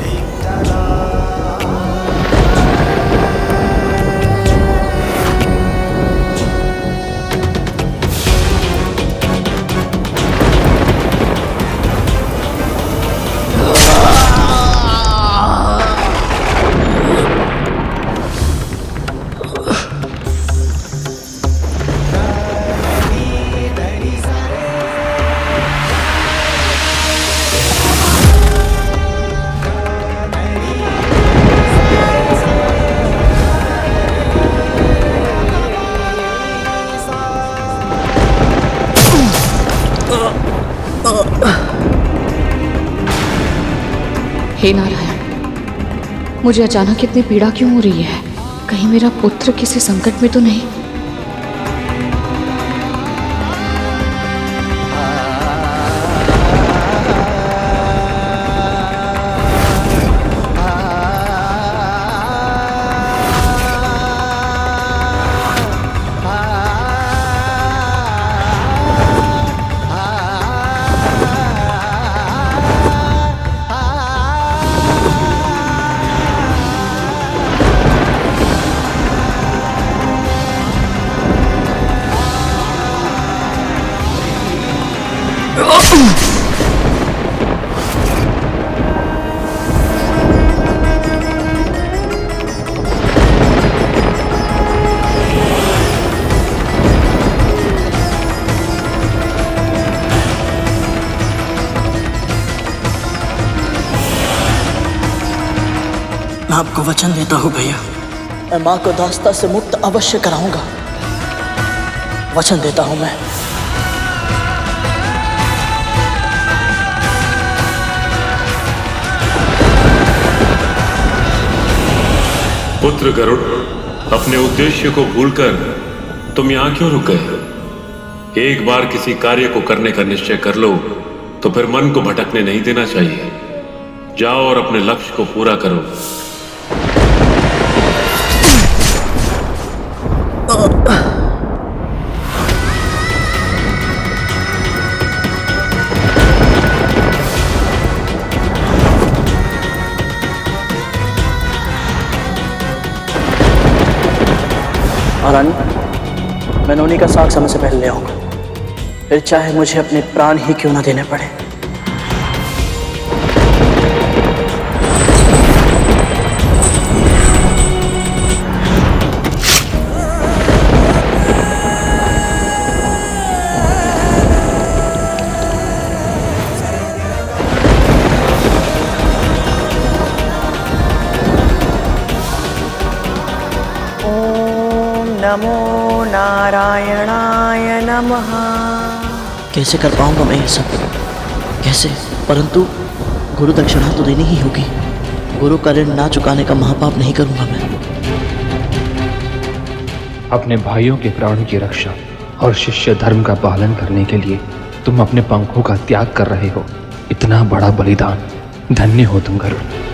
हे नारायण, मुझे अचानक इतनी पीड़ा क्यों हो रही है? कहीं मेरा पुत्र किसी संकट में तो नहीं? मैं आपको वचन देता हूँ भैया, मैं माँ को दास्ता से मुक्त अवश्य कराऊंगा। वचन देता हूँ मैं। पुत्र गरुड़, अपने उद्देश्य को भूलकर तुम यहाँ क्यों रुक गए? एक बार किसी कार्य को करने का निश्चय कर लो तो फिर मन को भटकने नहीं देना चाहिए। जाओ और अपने लक्ष्य को पूरा करो। महारानी, मैं नोनी का साग समय से पहले ले आऊंगा, फिर चाहे मुझे अपने प्राण ही क्यों ना देने पड़े। नमो नारायणाय नमः। कैसे कर पाऊंगा मैं ये सब? कैसे? परंतु गुरु दक्षिणा तो देनी ही होगी। गुरु का ऋण ना चुकाने का महापाप नहीं करूंगा मैं। अपने भाइयों के प्राणों की रक्षा और शिष्य धर्म का पालन करने के लिए तुम अपने पंखों का त्याग कर रहे हो। इतना बड़ा बलिदान, धन्य हो तुम गरुड़।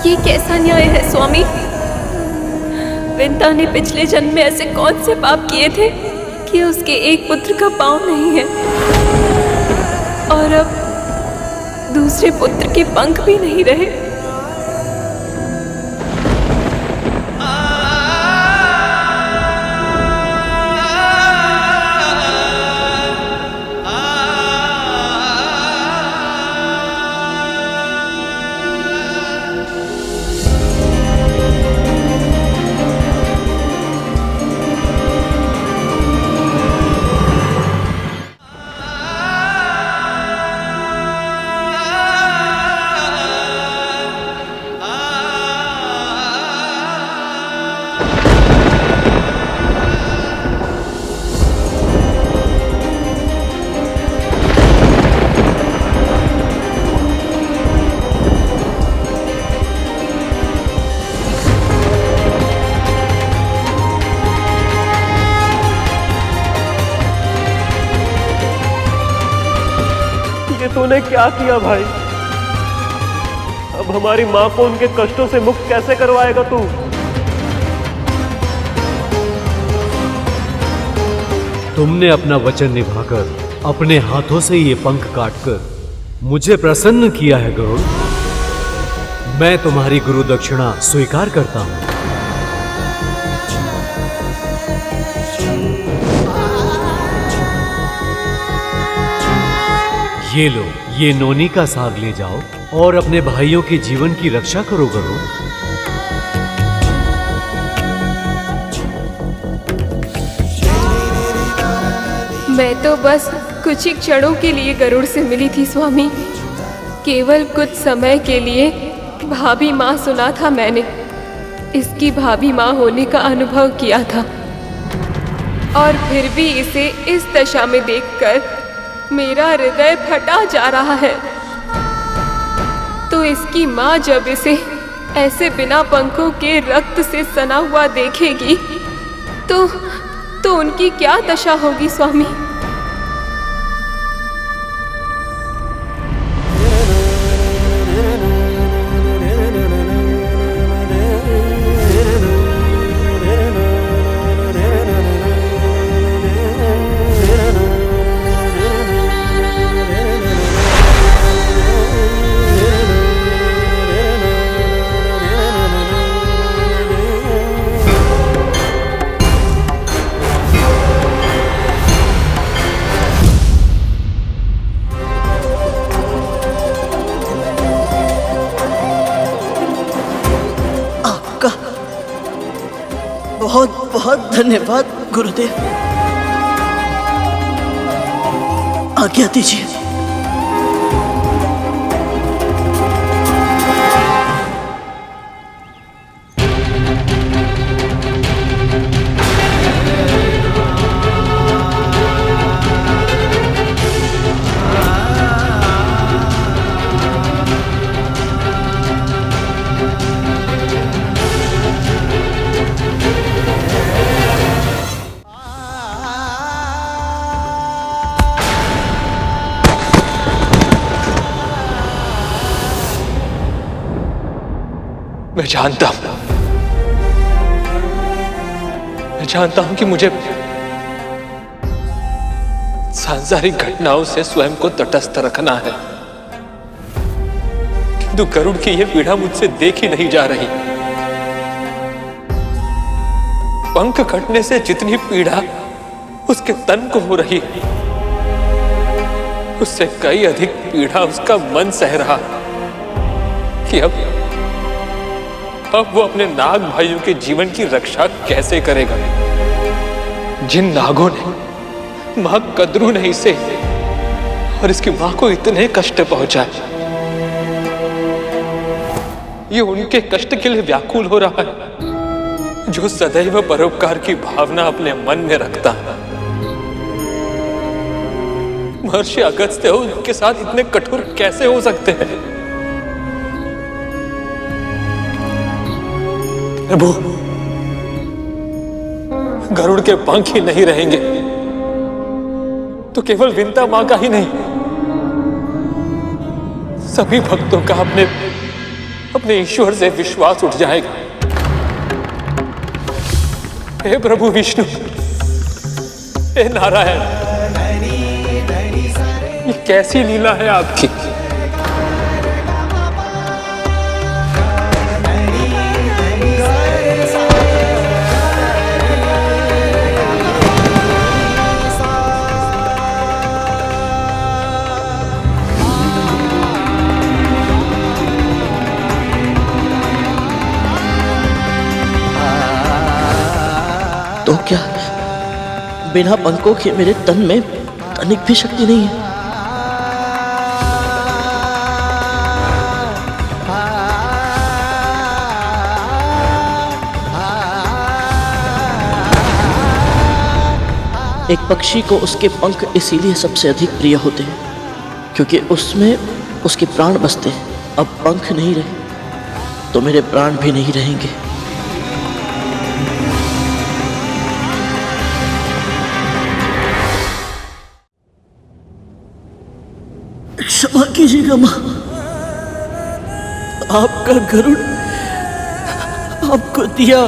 ये कैसा न्याय है स्वामी? विंता ने पिछले जन्म में ऐसे कौन से पाप किए थे कि उसके एक पुत्र का पांव नहीं है और अब दूसरे पुत्र के पंख भी नहीं रहे। तूने क्या किया भाई? अब हमारी माँ को उनके कष्टों से मुक्त कैसे करवाएगा तू? तुमने अपना वचन निभाकर अपने हाथों से ये पंख काटकर मुझे प्रसन्न किया है गरुड़। मैं तुम्हारी गुरु दक्षिणा स्वीकार करता हूं। ये लो, ये नोनी का साग ले जाओ और अपने भाइयों के जीवन की रक्षा करो गरुड़। मैं तो बस कुछ ही क्षणों के लिए गरुड़ से मिली थी स्वामी। केवल कुछ समय के लिए भाभी माँ सुना था मैंने। इसकी भाभी माँ होने का अनुभव किया था। और फिर भी इसे इस दशा में देखकर मेरा हृदय फटा जा रहा है। तो इसकी माँ जब इसे ऐसे बिना पंखों के रक्त से सना हुआ देखेगी तो उनकी क्या दशा होगी स्वामी? बहुत बहुत धन्यवाद गुरुदेव। आज्ञा दीजिए। मैं जानता हूं कि मुझे सांसारिक घटनाओं से स्वयं को तटस्थ रखना है, किंतु गरुड़ की यह पीड़ा मुझसे देखी नहीं जा रही। पंख कटने से जितनी पीड़ा उसके तन को हो रही, उससे कई अधिक पीड़ा उसका मन सह रहा कि अब वो अपने नाग भाइयों के जीवन की रक्षा कैसे करेगा, जिन नागों ने मां कद्रू ने इसे और इसकी मां को इतने कष्ट पहुंचाए। ये उनके कष्ट के लिए व्याकुल हो रहा है जो सदैव परोपकार की भावना अपने मन में रखता है। महर्षि अगस्त्य उनके साथ इतने कठोर कैसे हो सकते हैं? प्रभु, गरुड़ के पंख ही नहीं रहेंगे तो केवल विंता मां का ही नहीं, सभी भक्तों का अपने ईश्वर से विश्वास उठ जाएगा। हे प्रभु विष्णु, हे नारायण, ये कैसी लीला है आपकी। तो क्या बिना पंखों के मेरे तन में तनिक भी शक्ति नहीं है? एक पक्षी को उसके पंख इसीलिए सबसे अधिक प्रिय होते हैं क्योंकि उसमें उसके प्राण बसते हैं। अब पंख नहीं रहे तो मेरे प्राण भी नहीं रहेंगे। क्षमा कीजिएगा मां, आपका गरुड़ आपको दिया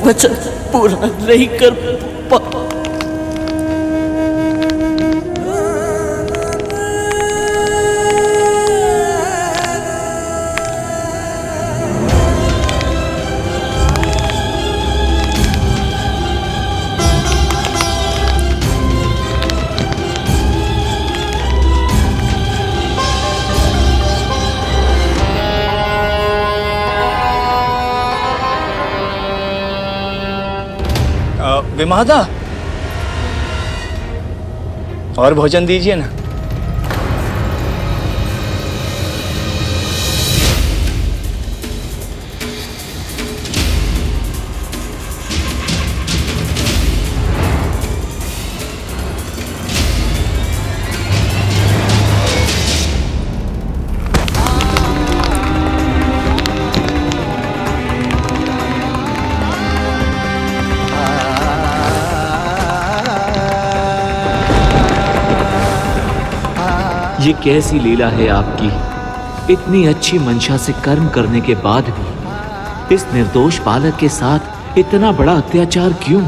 वचन पूरा नहीं कर पा। विमाता, और भोजन दीजिए ना। ये कैसी लीला है आपकी। इतनी अच्छी मंशा से कर्म करने के बाद भी इस निर्दोष बालक के साथ इतना बड़ा अत्याचार क्यों?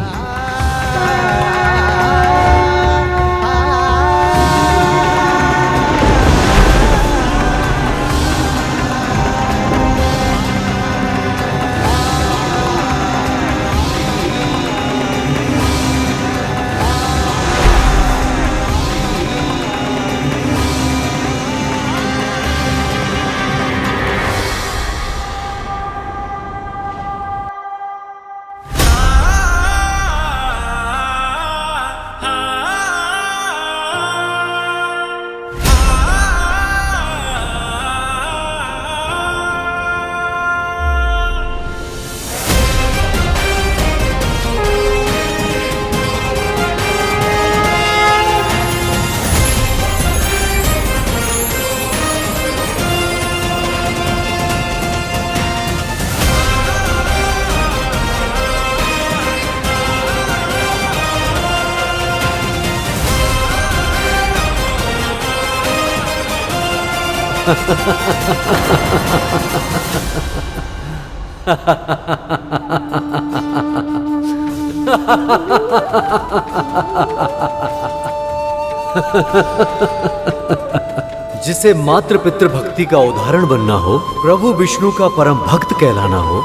जिसे मात्र पितृ भक्ति का उदाहरण बनना हो, प्रभु विष्णु का परम भक्त कहलाना हो,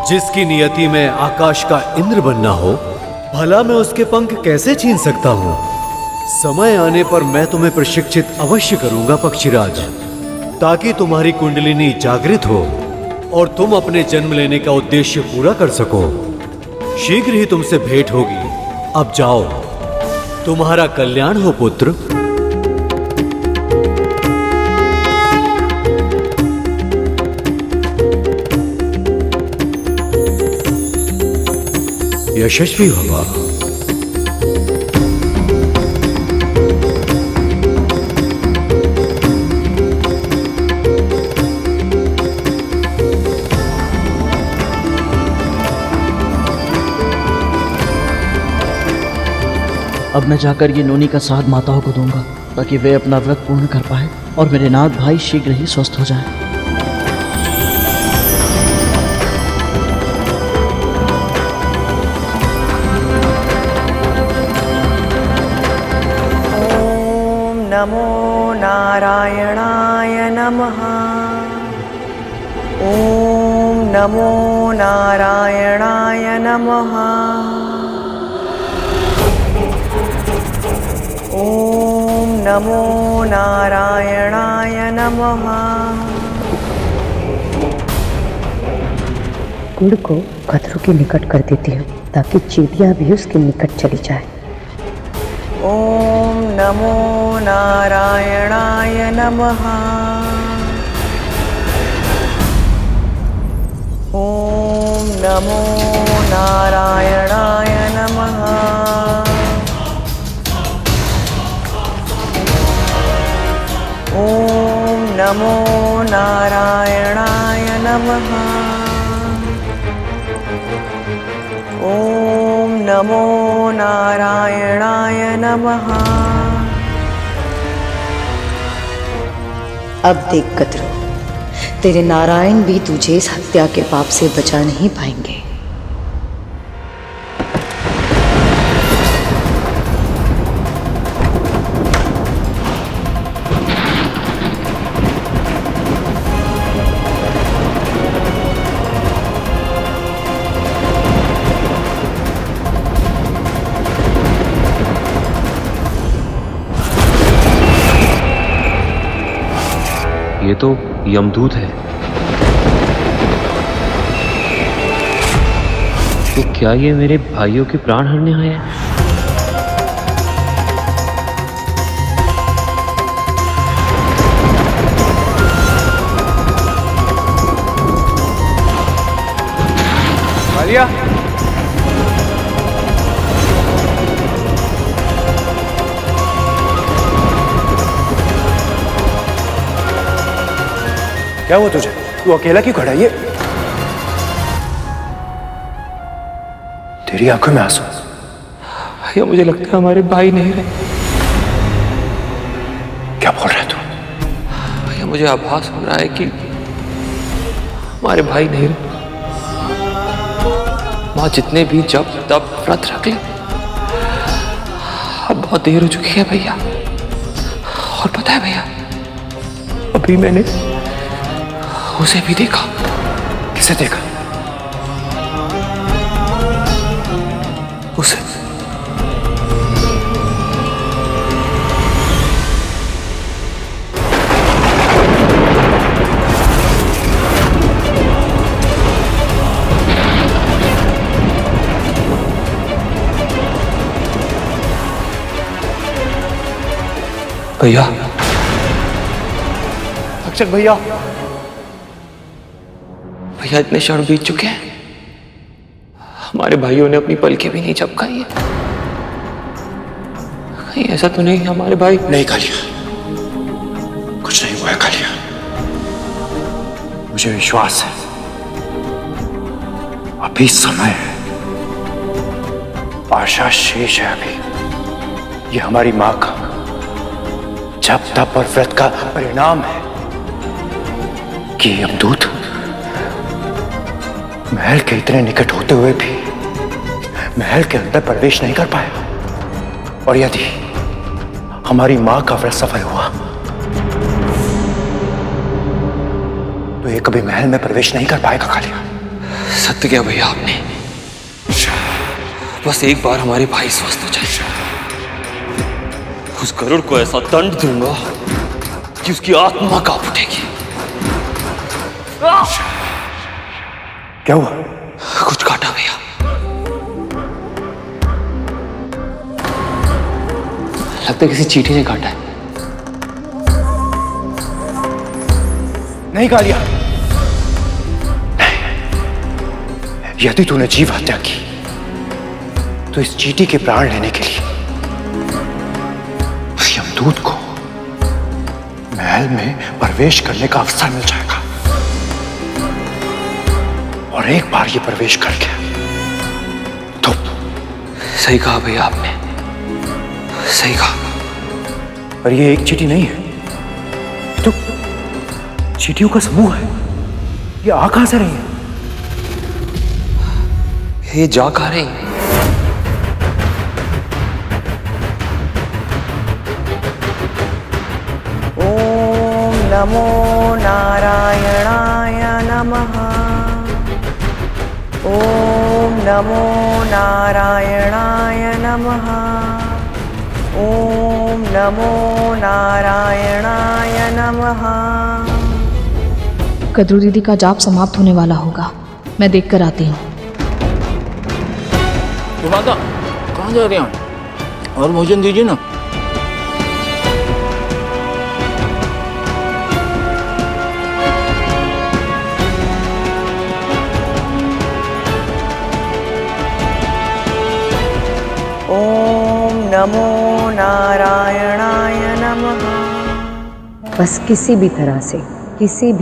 जिसकी नियति में आकाश का इंद्र बनना हो, भला मैं उसके पंख कैसे छीन सकता हूँ? समय आने पर मैं तुम्हें प्रशिक्षित अवश्य करूंगा पक्षीराज, ताकि तुम्हारी कुंडलिनी जागृत हो और तुम अपने जन्म लेने का उद्देश्य पूरा कर सको। शीघ्र ही तुमसे भेंट होगी। अब जाओ, तुम्हारा कल्याण हो पुत्र। यशस्वी होगा। अब मैं जाकर ये नोनी का साथ माताओं को दूंगा, ताकि वे अपना व्रत पूर्ण कर पाए और मेरे नाथ भाई शीघ्र ही स्वस्थ हो जाए। ओम नमो नारायणाय नमः। ओम नमो नारायणाय नमः। ओम नमो नारायणाय नमः। गुड़ को कतरू के निकट कर देती हूँ, ताकि चींटियाँ भी उसके निकट चली जाए। ओम नमो नारायणाय नमः। ओम नमो नारायणाय नमः। ओम नमो नारायणाय नमः। ओम नमो नारायणाय नमः। अब देख कतरू, तेरे नारायण भी तुझे इस हत्या के पाप से बचा नहीं पाएंगे। ये तो यमदूत है। तो क्या ये मेरे भाइयों के प्राण हरने आए हैं? आलिया, क्या हुआ तुझे? तू अकेला क्यों खड़ा है? ये तेरी आंखों में आंसू? भैया मुझे लगता है हमारे भाई नहीं रहे। क्या क्या बोल रहे तू? भैया मुझे आभास हो रहा है कि हमारे भाई नहीं रहे। माँ जितने भी जब तब व्रत रख ले, अब बहुत देर हो चुकी है भैया। और पता है भैया, अभी मैंने उसे भी देखा। किसे देखा? उसे। भैया, अक्षर भैया, भैया इतने क्षण बीत चुके हैं, हमारे भाइयों ने अपनी पलकें भी नहीं झपकाई है। कहीं ऐसा तो नहीं हमारे भाई? नहीं कालिया, कुछ नहीं हुआ है कालिया। मुझे विश्वास है अभी समय है, आशा शेष है अभी। ये हमारी मां का जब तप और व्रत का परिणाम है कि यमदूत महल के इतने निकट होते हुए भी महल के अंदर प्रवेश नहीं कर पाया। और यदि हमारी मां का व्रत सफल हुआ तो ये कभी महल में प्रवेश नहीं कर पाएगा कालिया। सत्य क्या भैया आपने? बस एक बार हमारे भाई स्वस्थ हो जाए, उस गरुड़ को ऐसा दंड दूंगा कि उसकी आत्मा कांप उठेगी। क्या हुआ? कुछ काटा भैया। लगता है किसी चींटी ने काटा है। नहीं कालिया, नहीं। यदि तूने जीव हत्या की तो इस चींटी के प्राण लेने के लिए उस यमदूत को महल में प्रवेश करने का अवसर मिल जाएगा। और एक बार ये प्रवेश कर गया तो सही कहा भैया आपने, सही कहा। पर ये एक चींटी नहीं है, तो चींटियों का समूह है। ये आ कहां से रही है? ये जा कहां रही है? ओम नमो नारायणाय नमः। ओम नमो नारायणाय नमः। ओम नमो नारायणाय नमः। कद्रू दीदी का जाप समाप्त होने वाला होगा, मैं देखकर आती हूँ। माता कहाँ जा रहे हैं? और भोजन दीजिए ना। ओम नमो नारायणाय नमः। बस किसी भी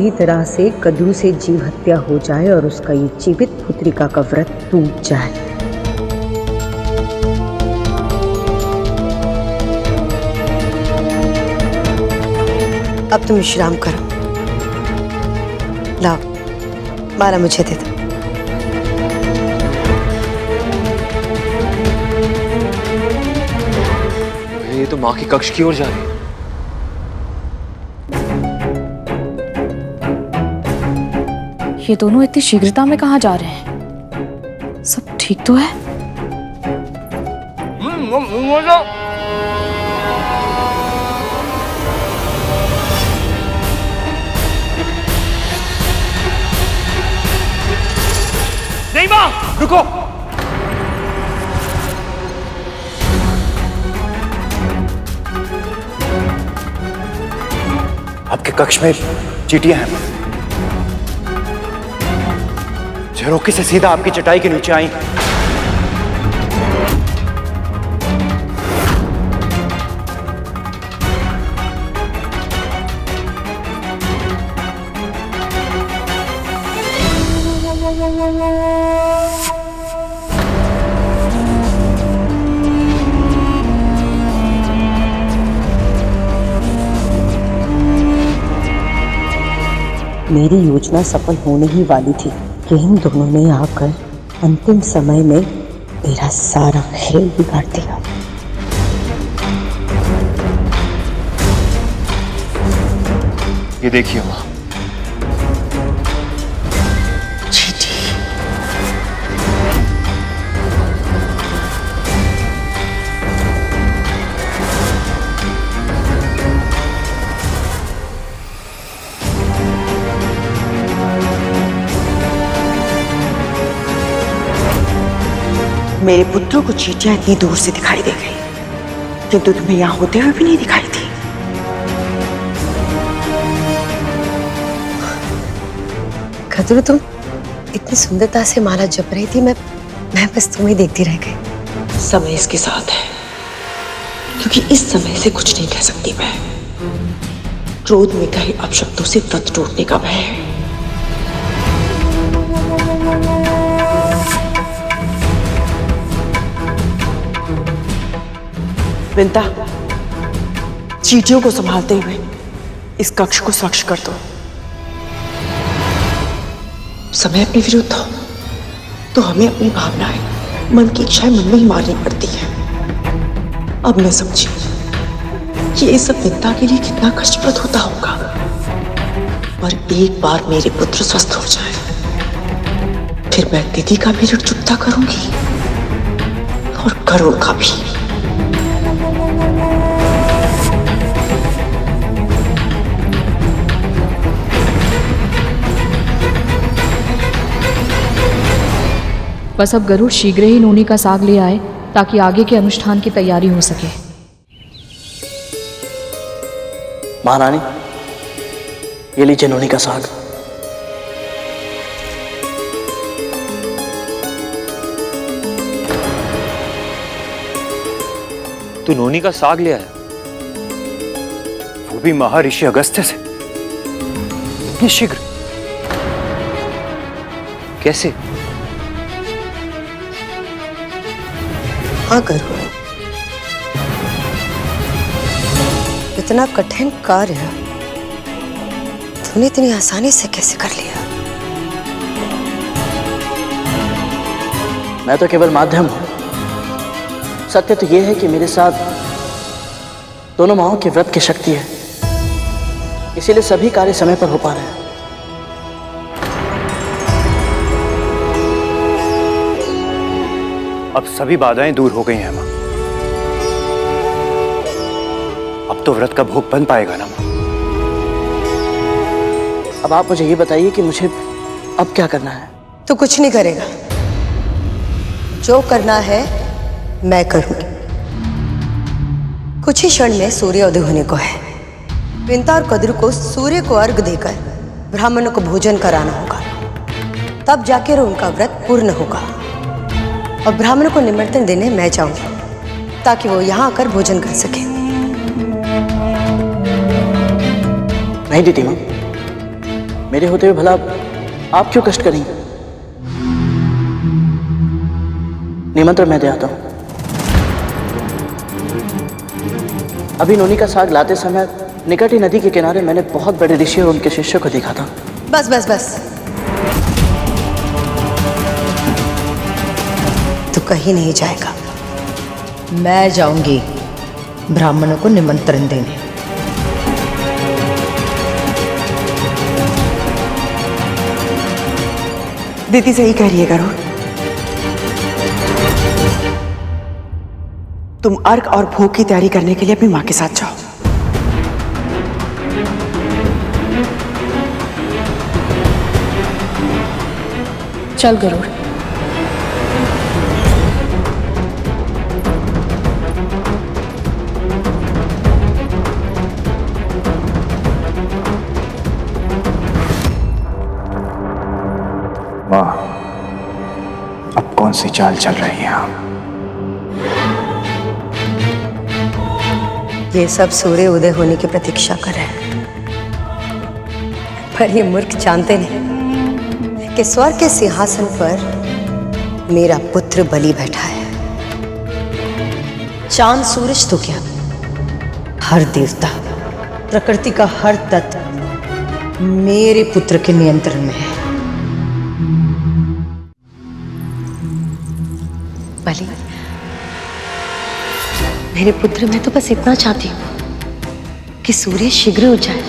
तरह से कद्रू से जीव हत्या हो जाए और उसका ये जीवित पुत्रिका का व्रत टूट जाए। अब तुम विश्राम करो। लाओ माला मुझे दे दो। ये तो माँ के कक्ष की ओर जा रही है। ये दोनों इतनी शीघ्रता में कहाँ जा रहे हैं? सब ठीक तो है? नहीं मां, रुको। आपके कक्ष में चींटियां हैं। झरोखे से सीधा आपकी चटाई के नीचे आई। मेरी योजना सफल होने ही वाली थी कि इन दोनों ने आकर अंतिम समय में मेरा सारा खेल बिगाड़ दिया। ये देखिए माँ, मेरे पुत्रों को चींटियां इतनी दूर से दिखाई दे गई, किंतु तुम्हें यहां होते हुए भी नहीं दिखाई थी। खतरू, तुम इतनी सुंदरता से माला जप रही थी, मैं बस तुम्हें देखती रह गई। समय इसके साथ है, क्योंकि इस समय से कुछ नहीं कह सकती मैं। क्रोध में कहे अपशब्दों से व्रत टूटने का भय है। विंता, चींटियों को संभालते हुए इस कक्ष को स्वच्छ कर दो। समय अपने विरुद्ध हो तो हमें अपनी भावनाएं, मन की इच्छाएं मन में ही मारनी पड़ती है। अब मैं समझी कि ये सब विंता के लिए कितना कष्टप्रद होता होगा। पर एक बार मेरे पुत्र स्वस्थ हो जाए, फिर मैं दीदी का भी ऋण चुकता करूंगी और गरुड़ का भी। बस अब गरुड़ शीघ्र ही नोनी का साग ले आए ताकि आगे के अनुष्ठान की तैयारी हो सके। महारानी, ये लीजिए नोनी का साग। तू नोनी का साग ले आया, वो भी महर्षि अगस्त्य से? इतनी शीघ्र कैसे? हाँ गरुड़, इतना कठिन कार्य तूने इतनी आसानी से कैसे कर लिया? मैं तो केवल माध्यम हूं। सत्य तो यह है कि मेरे साथ दोनों माओं के व्रत की शक्ति है, इसीलिए सभी कार्य समय पर हो पा रहे हैं। अब सभी बाधाएं दूर हो गई हैं मां। अब तो व्रत का भोग बन पाएगा ना मां? अब आप मुझे ये बताइए कि मुझे अब क्या करना है? तू कुछ नहीं करेगा, जो करना है मैं करूंगी। कुछ ही क्षण में सूर्योदय होने को है। विंता और कद्रू को सूर्य को अर्घ देकर ब्राह्मणों को भोजन कराना होगा, तब जाकर उनका व्रत पूर्ण होगा। और ब्राह्मणों को निमंत्रण देने मैं जाऊंगी ताकि वो यहाँ आकर भोजन कर सके। नहीं दीदी मां, मेरे होते हुए भला आप क्यों कष्ट करेंगे? निमंत्रण मैं दे आता हूं। अभी नोनी का साग लाते समय निकट ही नदी के किनारे मैंने बहुत बड़े ऋषि और उनके शिष्य को देखा था। बस बस बस, तू कहीं नहीं जाएगा। मैं जाऊंगी ब्राह्मणों को निमंत्रण देने। दीदी सही कह रही है गरुड़। तुम अर्घ और भोग की तैयारी करने के लिए अपनी मां के साथ जाओ। चल गरुड़। मां, अब कौन सी चाल चल रही है आप? ये सब सूर्य उदय होने की प्रतीक्षा कर रहे हैं, पर ये मूर्ख जानते नहीं कि स्वर्ग के सिंहासन पर मेरा पुत्र बलि बैठा है। चांद सूरज तो क्या, हर देवता, प्रकृति का हर तत्व मेरे पुत्र के नियंत्रण में है। बलि, मेरे पुत्र, मैं तो बस इतना चाहती हूँ कि सूर्य शीघ्र उठ जाए,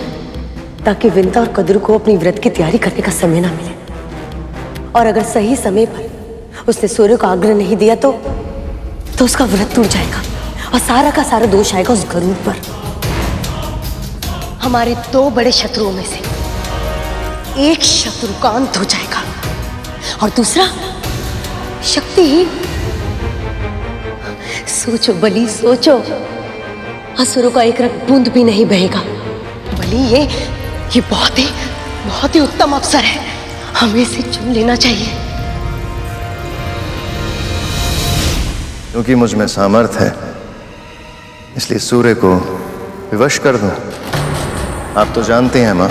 ताकि विंता और कद्रू को अपनी व्रत की तैयारी करने का समय ना मिले। और अगर सही समय पर उसने सूर्य को आग्रह नहीं दिया तो उसका व्रत टूट जाएगा और सारा का सारा दोष आएगा उस गरुड़ पर। हमारे दो बड़े शत्रुओं में से एक शत्रु का अंत हो जाएगा और दूसरा शक्तिहीन। सोचो बलि, सोचो, असुरों का एक रक्त बूंद भी नहीं बहेगा। बलि, ये बहुत ही उत्तम अवसर है, हमें इसे चुन लेना चाहिए। क्योंकि मुझ में सामर्थ्य है, इसलिए सूर्य को विवश कर दूं। आप तो जानते हैं मां,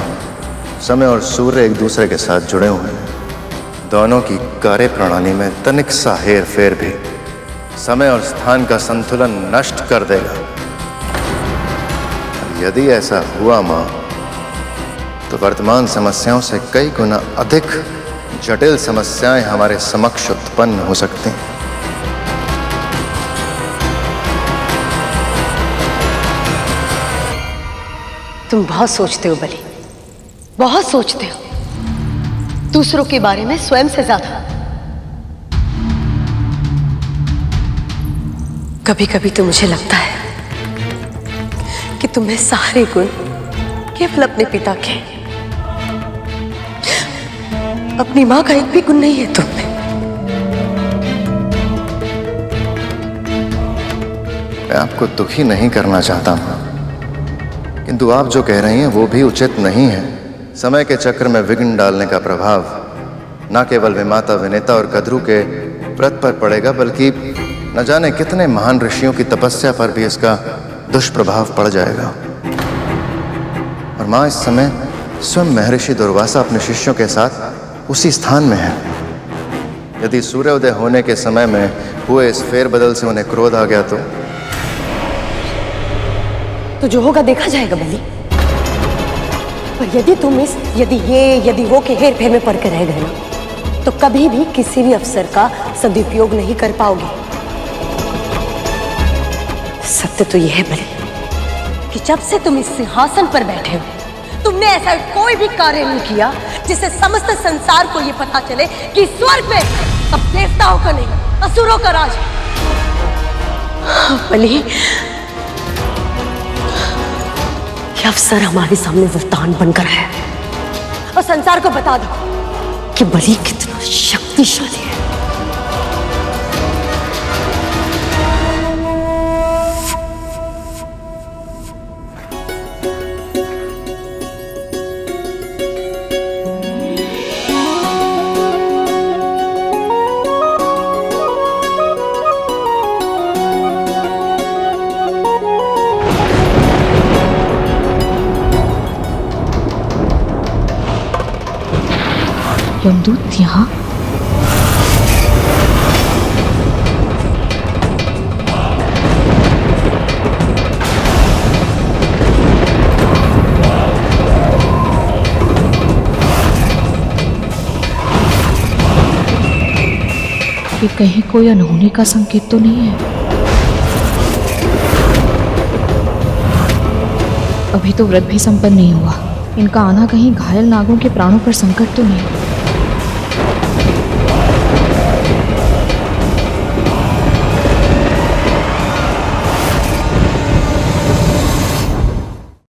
समय और सूर्य एक दूसरे के साथ जुड़े हुए हैं। दोनों की कार्य प्रणाली में तनिक सा हेर फेर भी समय और स्थान का संतुलन नष्ट कर देगा। यदि ऐसा हुआ मां, तो वर्तमान समस्याओं से कई गुना अधिक जटिल समस्याएं हमारे समक्ष उत्पन्न हो सकती हैं। तुम बहुत सोचते हो बलि, बहुत सोचते हो, दूसरों के बारे में स्वयं से ज्यादा। कभी कभी तो मुझे लगता है कि तुम्हें सारे गुण केवल अपने पिता के, अपनी मां का एक भी गुण नहीं है तुम में। मैं आपको दुखी नहीं करना चाहता हूं, किंतु आप जो कह रही हैं वो भी उचित नहीं है। समय के चक्र में विघ्न डालने का प्रभाव न केवल विमाता विनेता और कद्रू के व्रत पर पड़ेगा, बल्कि न जाने कितने महान ऋषियों की तपस्या पर भी इसका दुष्प्रभाव पड़ जाएगा। और मां, इस समय स्वयं महर्षि दुर्वासा अपने शिष्यों के साथ उसी स्थान में है। यदि सूर्योदय होने के समय में हुए इस फेरबदल से उन्हें क्रोध आ गया तो जो होगा देखा जाएगा बलि। पर यदि तुम इस यदि वो के हेर फेर में पड़ के रह गए ना, तो कभी भी किसी भी अवसर का सदुपयोग नहीं कर पाओगे। सत्य तो यह है बलि कि जब से तुम इस सिंहासन पर बैठे हो, तुमने ऐसा कोई भी कार्य नहीं किया जिससे समस्त संसार को यह पता चले कि स्वर्ग में अब देवताओं का नहीं, असुरों का राज है। बलि, यह अवसर हमारे सामने वरदान बनकर है और संसार को बता दो कि बलि कितना शक्तिशाली है। यमदूत यहाँ? ये कहीं कोई अनहोनी का संकेत तो नहीं है? अभी तो व्रत भी संपन्न नहीं हुआ। इनका आना कहीं घायल नागों के प्राणों पर संकट तो नहीं?